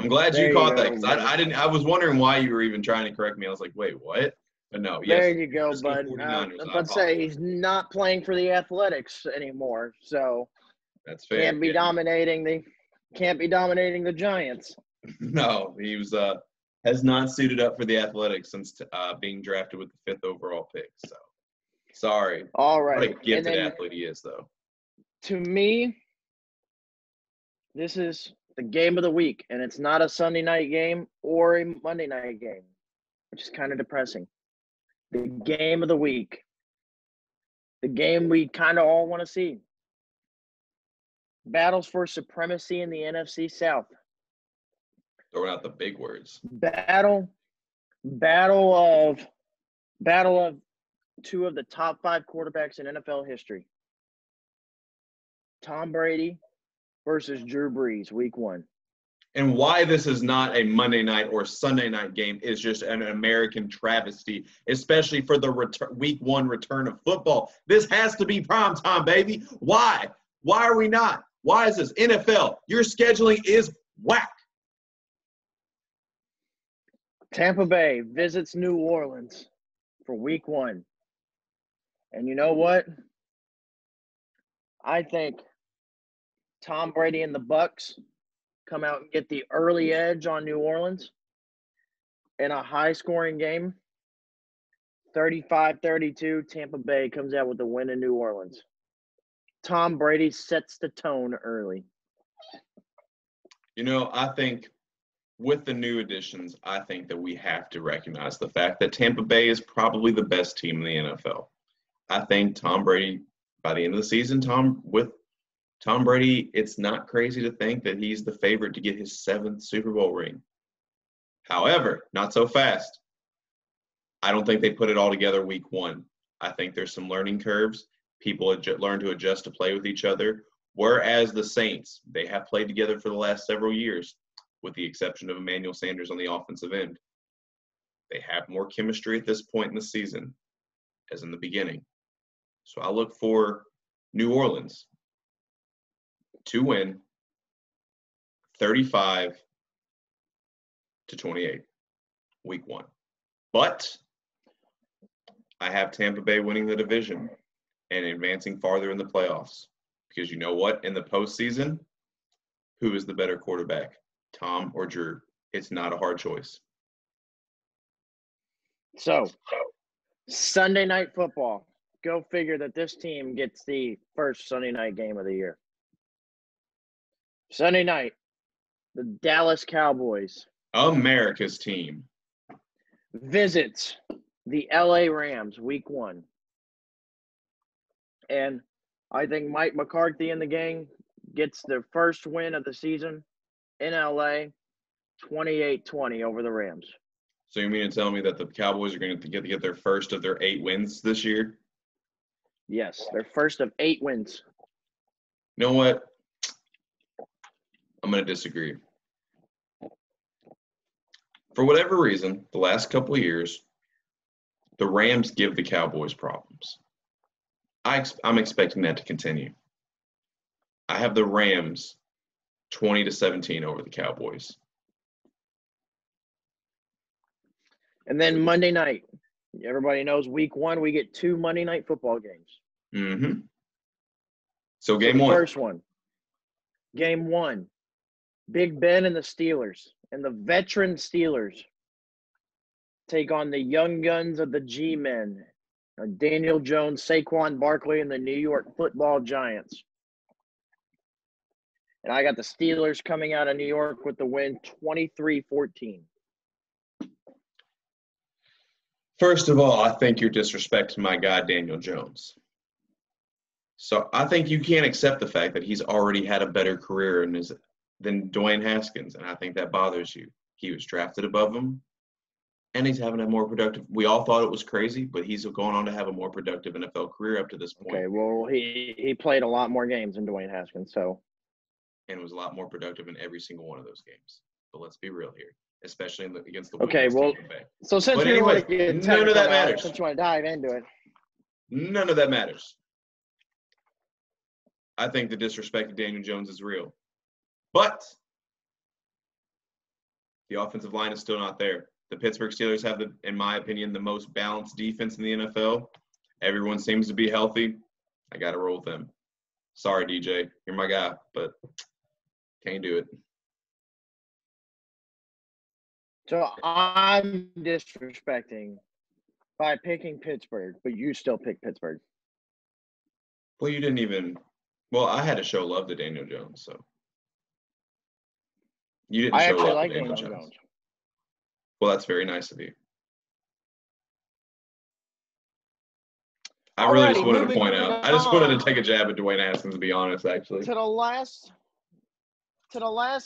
glad you caught that because I was wondering why you were even trying to correct me. I was like, wait, what? But no, yes. There you go, bud. I'm about to say he's not playing for the Athletics anymore, so that's fair. Can't be dominating the Giants. No, he was has not suited up for the Athletics since being drafted with the 5th overall pick. So, sorry. All What a right. gifted athlete he is, though. To me, this is the game of the week, and it's not a Sunday night game or a Monday night game, which is kind of depressing. The game of the week. The game we kind of all want to see. Battles for supremacy in the NFC South. Throwing out the big words. Battle of two of the top 5 quarterbacks in NFL history. Tom Brady versus Drew Brees, week 1. And why this is not a Monday night or Sunday night game is just an American travesty, especially for the week 1 return of football. This has to be prime time, baby. Why? Why are we not? Why is this? NFL, your scheduling is whack. Tampa Bay visits New Orleans for week 1. And you know what? I think Tom Brady and the Bucs come out and get the early edge on New Orleans in a high-scoring game. 35-32, Tampa Bay comes out with the win in New Orleans. Tom Brady sets the tone early. You know, I think with the new additions, I think that we have to recognize the fact that Tampa Bay is probably the best team in the NFL. I think Tom Brady, by the end of the season, Tom Brady, it's not crazy to think that he's the favorite to get his 7th Super Bowl ring. However, not so fast. I don't think they put it all together week 1. I think there's some learning curves. People learn to adjust to play with each other. Whereas the Saints, they have played together for the last several years, with the exception of Emmanuel Sanders on the offensive end. They have more chemistry at this point in the season as in the beginning. So I look for New Orleans to win 35-28, week 1. But I have Tampa Bay winning the division and advancing farther in the playoffs. Because you know what? In the postseason, who is the better quarterback, Tom or Drew? It's not a hard choice. So, Sunday night football. Go figure that this team gets the first Sunday night game of the year. Sunday night, the Dallas Cowboys, America's team, visits the LA Rams, week 1. And I think Mike McCarthy and the gang gets their first win of the season in LA, 28-20 over the Rams. So you mean to tell me that the Cowboys are going to get their first of their 8 wins this year? Yes, their first of 8 wins. You know what? I'm going to disagree. For whatever reason, the last couple of years, the Rams give the Cowboys problems. I'm expecting that to continue. I have the Rams 20-17 over the Cowboys. And then Monday night, everybody knows week 1, we get 2 Monday night football games. Mm-hmm. So game the 1. First one. Game 1. Big Ben and the Steelers. And the veteran Steelers take on the young guns of the G-Men. Daniel Jones, Saquon Barkley, and the New York Football Giants. And I got the Steelers coming out of New York with the win 23-14. First of all, I think you're disrespecting my guy, Daniel Jones. So I think you can't accept the fact that he's already had a better career than Dwayne Haskins, and I think that bothers you. He was drafted above him, and he's having a more productive – we all thought it was crazy, but he's going on to have a more productive NFL career up to this point. Okay, well, he played a lot more games than Dwayne Haskins, so – and was a lot more productive in every single one of those games. But let's be real here, especially against the okay. Well, so since but we anyways, want to get none of that matters. Since you want to dive into it, none of that matters. I think the disrespect of Daniel Jones is real, but the offensive line is still not there. The Pittsburgh Steelers have, in my opinion, the most balanced defense in the NFL. Everyone seems to be healthy. I got to roll with them. Sorry, DJ, you're my guy, but can't do it. So I'm disrespecting by picking Pittsburgh, but you still pick Pittsburgh. Well, you didn't even. Well, I had to show love to Daniel Jones, so you didn't I show actually love like to Daniel Daniel Jones. Jones. Well, that's very nice of you. I really just Alrighty, wanted to moving point out. I just wanted to on. take a jab at Dwayne Haskins, to be honest, actually. To the last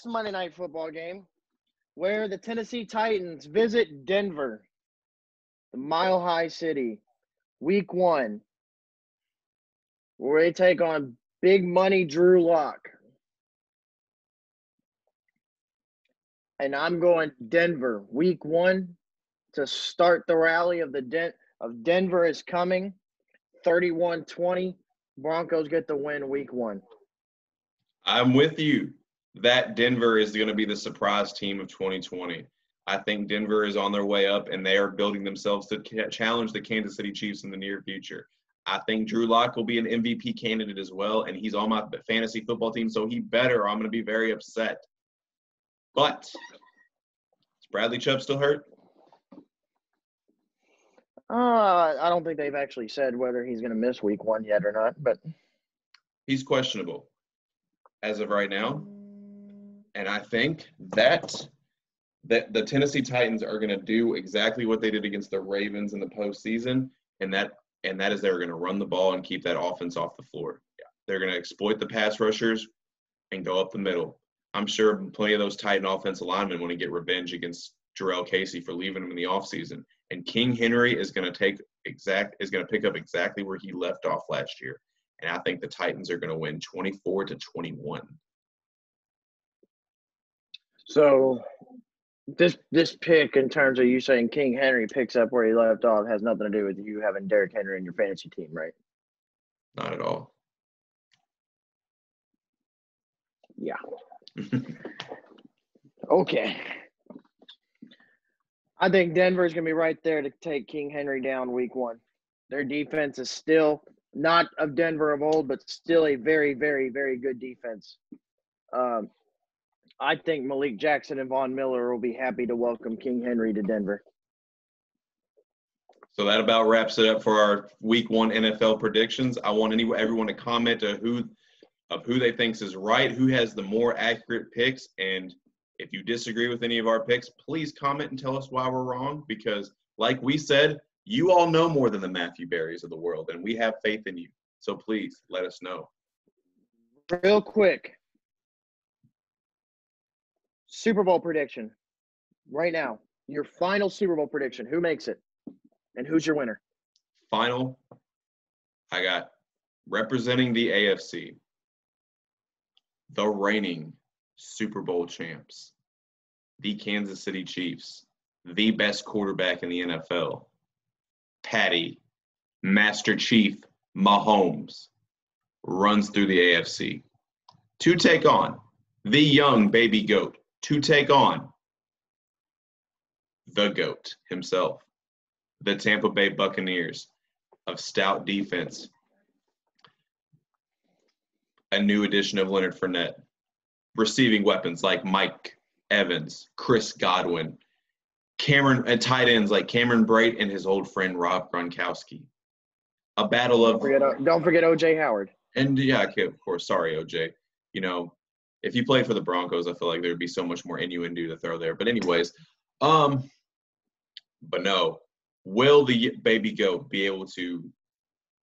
Monday Night Football game, where the Tennessee Titans visit Denver, the Mile High City, Week 1, where they take on Big Money Drew Lock. And I'm going Denver, Week 1, to start the rally of Denver is coming. 31-20. Broncos get the win Week 1. I'm with you that Denver is going to be the surprise team of 2020. I think Denver is on their way up, and they are building themselves to challenge the Kansas City Chiefs in the near future. I think Drew Lock will be an MVP candidate as well, and he's on my fantasy football team, so he better, or I'm going to be very upset. But is Bradley Chubb still hurt? I don't think they've actually said whether he's going to miss Week 1 yet or not, but He's questionable as of right now. And I think that the Tennessee Titans are going to do exactly what they did against the Ravens in the postseason, and that is they're going to run the ball and keep that offense off the floor. Yeah. They're going to exploit the pass rushers and go up the middle. I'm sure plenty of those Titan offensive linemen want to get revenge against Jarrell Casey for leaving him in the offseason. And King Henry is going to pick up exactly where he left off last year. And I think the Titans are going to win 24-21. so this pick in terms of you saying King Henry picks up where he left off has nothing to do with you having Derrick Henry in your fantasy team, right? Not at all. Yeah. Okay. I think Denver's going to be right there to take King Henry down Week 1. Their defense is still not of Denver of old, but still a very, very, very good defense. I think Malik Jackson and Von Miller will be happy to welcome King Henry to Denver. So that about wraps it up for our Week 1 NFL predictions. I want everyone to comment who they thinks is right, who has the more accurate picks, and if you disagree with any of our picks, please comment and tell us why we're wrong, because like we said, you all know more than the Matthew Berrys of the world, and we have faith in you. So please let us know. Real quick, Super Bowl prediction right now. Your final Super Bowl prediction. Who makes it? And who's your winner? Final, I got representing the AFC, the reigning Super Bowl champs, the Kansas City Chiefs, the best quarterback in the NFL, Patty, Master Chief Mahomes, runs through the AFC to take on the young baby GOAT, to take on the GOAT himself, the Tampa Bay Buccaneers of stout defense, a new addition of Leonard Fournette, receiving weapons like Mike Evans, Chris Godwin, and tight ends like Cameron Brate and his old friend Rob Gronkowski. A battle of don't forget OJ Howard. And yeah, of course. Sorry, OJ. You know, if you played for the Broncos, I feel like there'd be so much more innuendo to throw there. But anyways, but no, will the baby GOAT be able to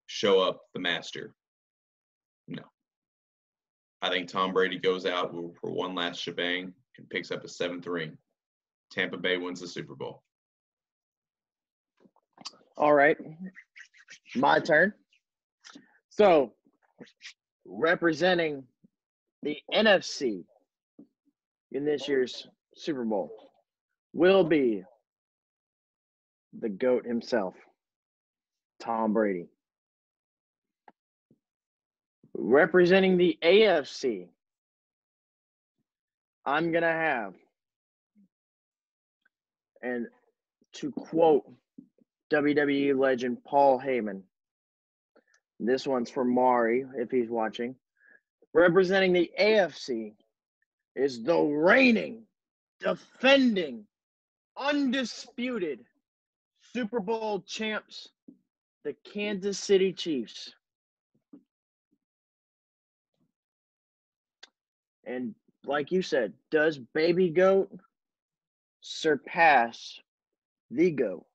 show up the master? No. I think Tom Brady goes out for one last shebang and picks up a 7th ring. Tampa Bay wins the Super Bowl. All right. My turn. So, representing the NFC in this year's Super Bowl will be the GOAT himself, Tom Brady. Representing the AFC, I'm going to have, and to quote WWE legend Paul Heyman, this one's for Mari if he's watching. Representing the AFC is the reigning, defending undisputed Super Bowl champs, the Kansas City Chiefs. And like you said, does Baby Goat surpass the GOAT?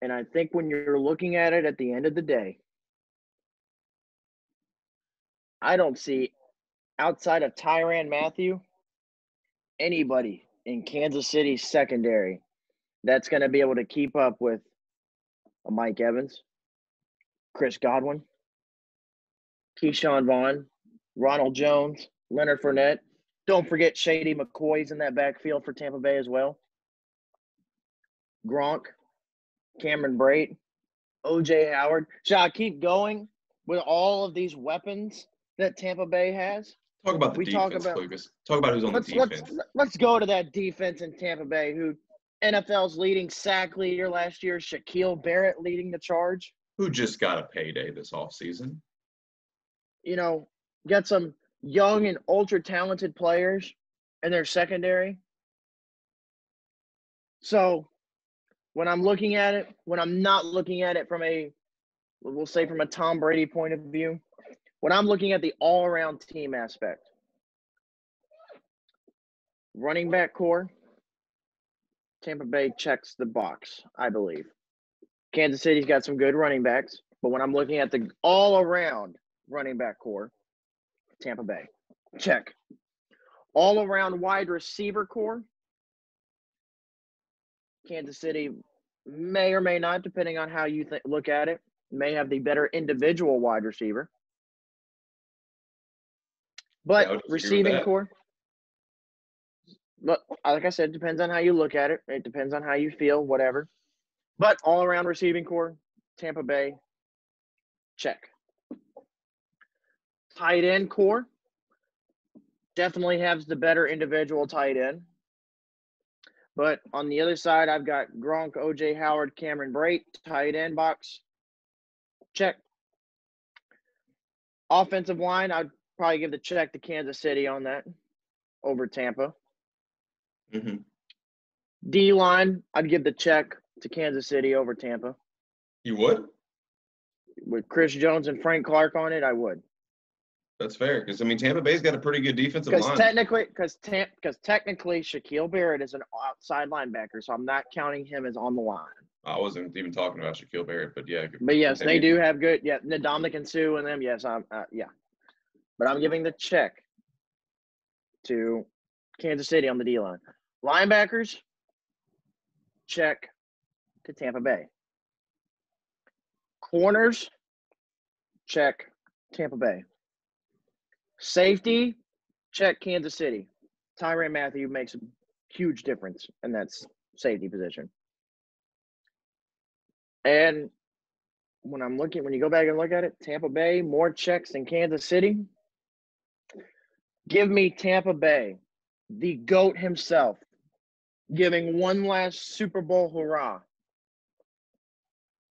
And I think when you're looking at it at the end of the day, I don't see, outside of Tyrann Mathieu, anybody in Kansas City's secondary that's going to be able to keep up with a Mike Evans, Chris Godwin, Keyshawn Vaughn, Ronald Jones, Leonard Fournette. Don't forget Shady McCoy's in that backfield for Tampa Bay as well. Gronk, Cameron Brate, O.J. Howard. Should I keep going with all of these weapons that Tampa Bay has? Talk about the defense, Klucas. Talk about who's on the defense. Let's go to that defense in Tampa Bay, who NFL's leading sack leader last year, Shaquille Barrett, leading the charge. Who just got a payday this offseason. You know, got some young and ultra-talented players in their secondary. So when I'm looking at it, when I'm not looking at it from we'll say from a Tom Brady point of view, when I'm looking at the all-around team aspect, running back core, Tampa Bay checks the box, I believe. Kansas City's got some good running backs, but when I'm looking at the all-around running back core, Tampa Bay, check. All-around wide receiver core, Kansas City may or may not, depending on how you look at it, may have the better individual wide receiver. But receiving core, but like I said, depends on how you look at it. It depends on how you feel, whatever. But all-around receiving core, Tampa Bay, check. Tight end core, definitely has the better individual tight end. But on the other side, I've got Gronk, O.J. Howard, Cameron Brate, tight end box, check. Offensive line, I'd probably give the check to Kansas City on that over Tampa. Mm-hmm. D-line, I'd give the check to Kansas City over Tampa. You would? With Chris Jones and Frank Clark on it, I would. That's fair, because Tampa Bay's got a pretty good defensive line. Because technically, Shaquille Barrett is an outside linebacker, so I'm not counting him as on the line. I wasn't even talking about Shaquille Barrett, but yeah. But yes, they do have good. Yeah, Ndamukong Suh and them. Yes, yeah. But I'm giving the check to Kansas City on the D line. Linebackers, check to Tampa Bay. Corners, check Tampa Bay. Safety, check Kansas City. Tyrann Mathieu makes a huge difference in that safety position. And when you go back and look at it, Tampa Bay, more checks than Kansas City. Give me Tampa Bay, the GOAT himself, giving one last Super Bowl hurrah.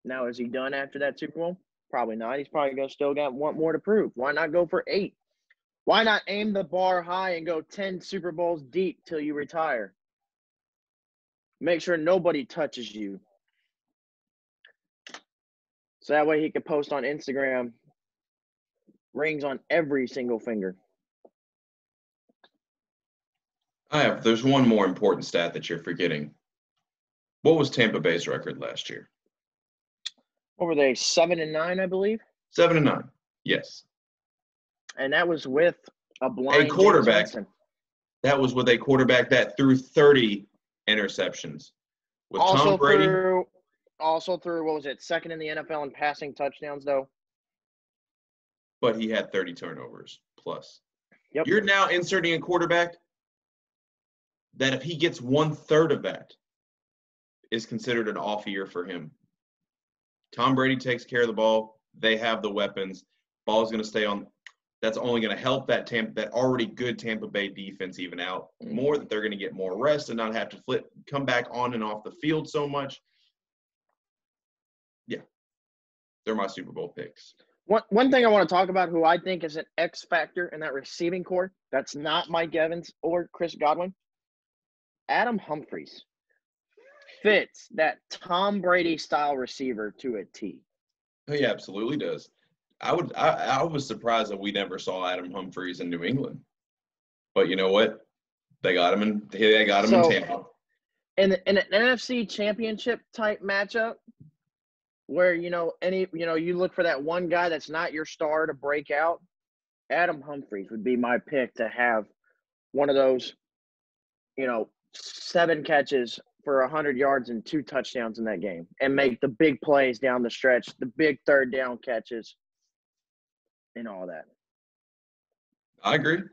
Now, is he done after that Super Bowl? Probably not. He's probably going to still want more to prove. Why not go for 8? Why not aim the bar high and go 10 Super Bowls deep till you retire? Make sure nobody touches you. So that way he could post on Instagram, rings on every single finger. There's one more important stat that you're forgetting. What was Tampa Bay's record last year? What were they, 7-9, I believe? 7-9, yes. And that was with a blind quarterback. That was with a quarterback that threw 30 interceptions. With Tom Brady. Also threw, what was it, second in the NFL in passing touchdowns, though? But he had 30 turnovers plus. Yep. You're now inserting a quarterback that if he gets 1/3 of that is considered an off year for him. Tom Brady takes care of the ball. They have the weapons. Ball's going to stay on. That's only going to help that already good Tampa Bay defense even out more, that they're going to get more rest and not have to come back on and off the field so much. Yeah. They're my Super Bowl picks. One thing I want to talk about who I think is an X factor in that receiving core, that's not Mike Evans or Chris Godwin, Adam Humphries fits that Tom Brady style receiver to a T. He absolutely does. I was surprised that we never saw Adam Humphries in New England. But you know what? They got him in Tampa. In an NFC championship type matchup where, you look for that one guy that's not your star to break out, Adam Humphries would be my pick to have one of those, 7 catches for 100 yards and 2 touchdowns in that game and make the big plays down the stretch, the big third down catches and all that. I agree.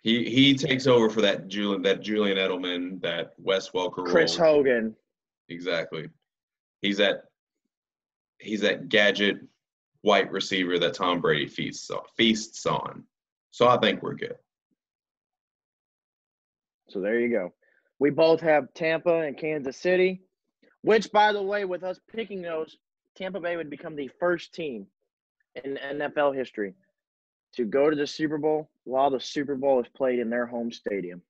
He takes over for that Julian Edelman, that Wes Welker Chris role. Hogan. Exactly. He's that gadget white receiver that Tom Brady feasts on. So I think we're good. So there you go. We both have Tampa and Kansas City, which, by the way, with us picking those, Tampa Bay would become the first team in NFL history to go to the Super Bowl while the Super Bowl is played in their home stadium.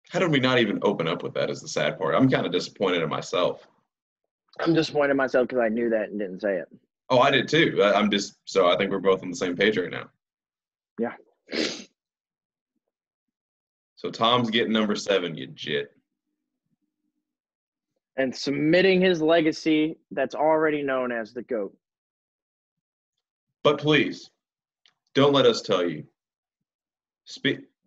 How did we not even open up with that is the sad part. I'm kind of disappointed in myself. I'm disappointed in myself because I knew that and didn't say it. Oh, I did too. So I think we're both on the same page right now. Yeah. So Tom's getting number 7, you jit. And submitting his legacy that's already known as the GOAT. But please, don't let us tell you.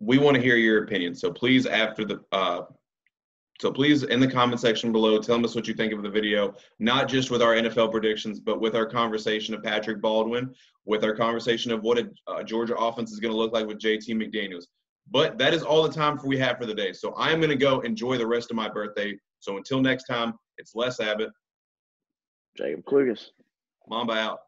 We want to hear your opinion. So please, please in the comment section below, tell us what you think of the video. Not just with our NFL predictions, but with our conversation of Patrick Baldwin, with our conversation of what a Georgia offense is going to look like with JT McDaniels. But that is all the time we have for the day. So I'm going to go enjoy the rest of my birthday. So until next time, it's Les Abbott. Jacob Klucas. Mamba out.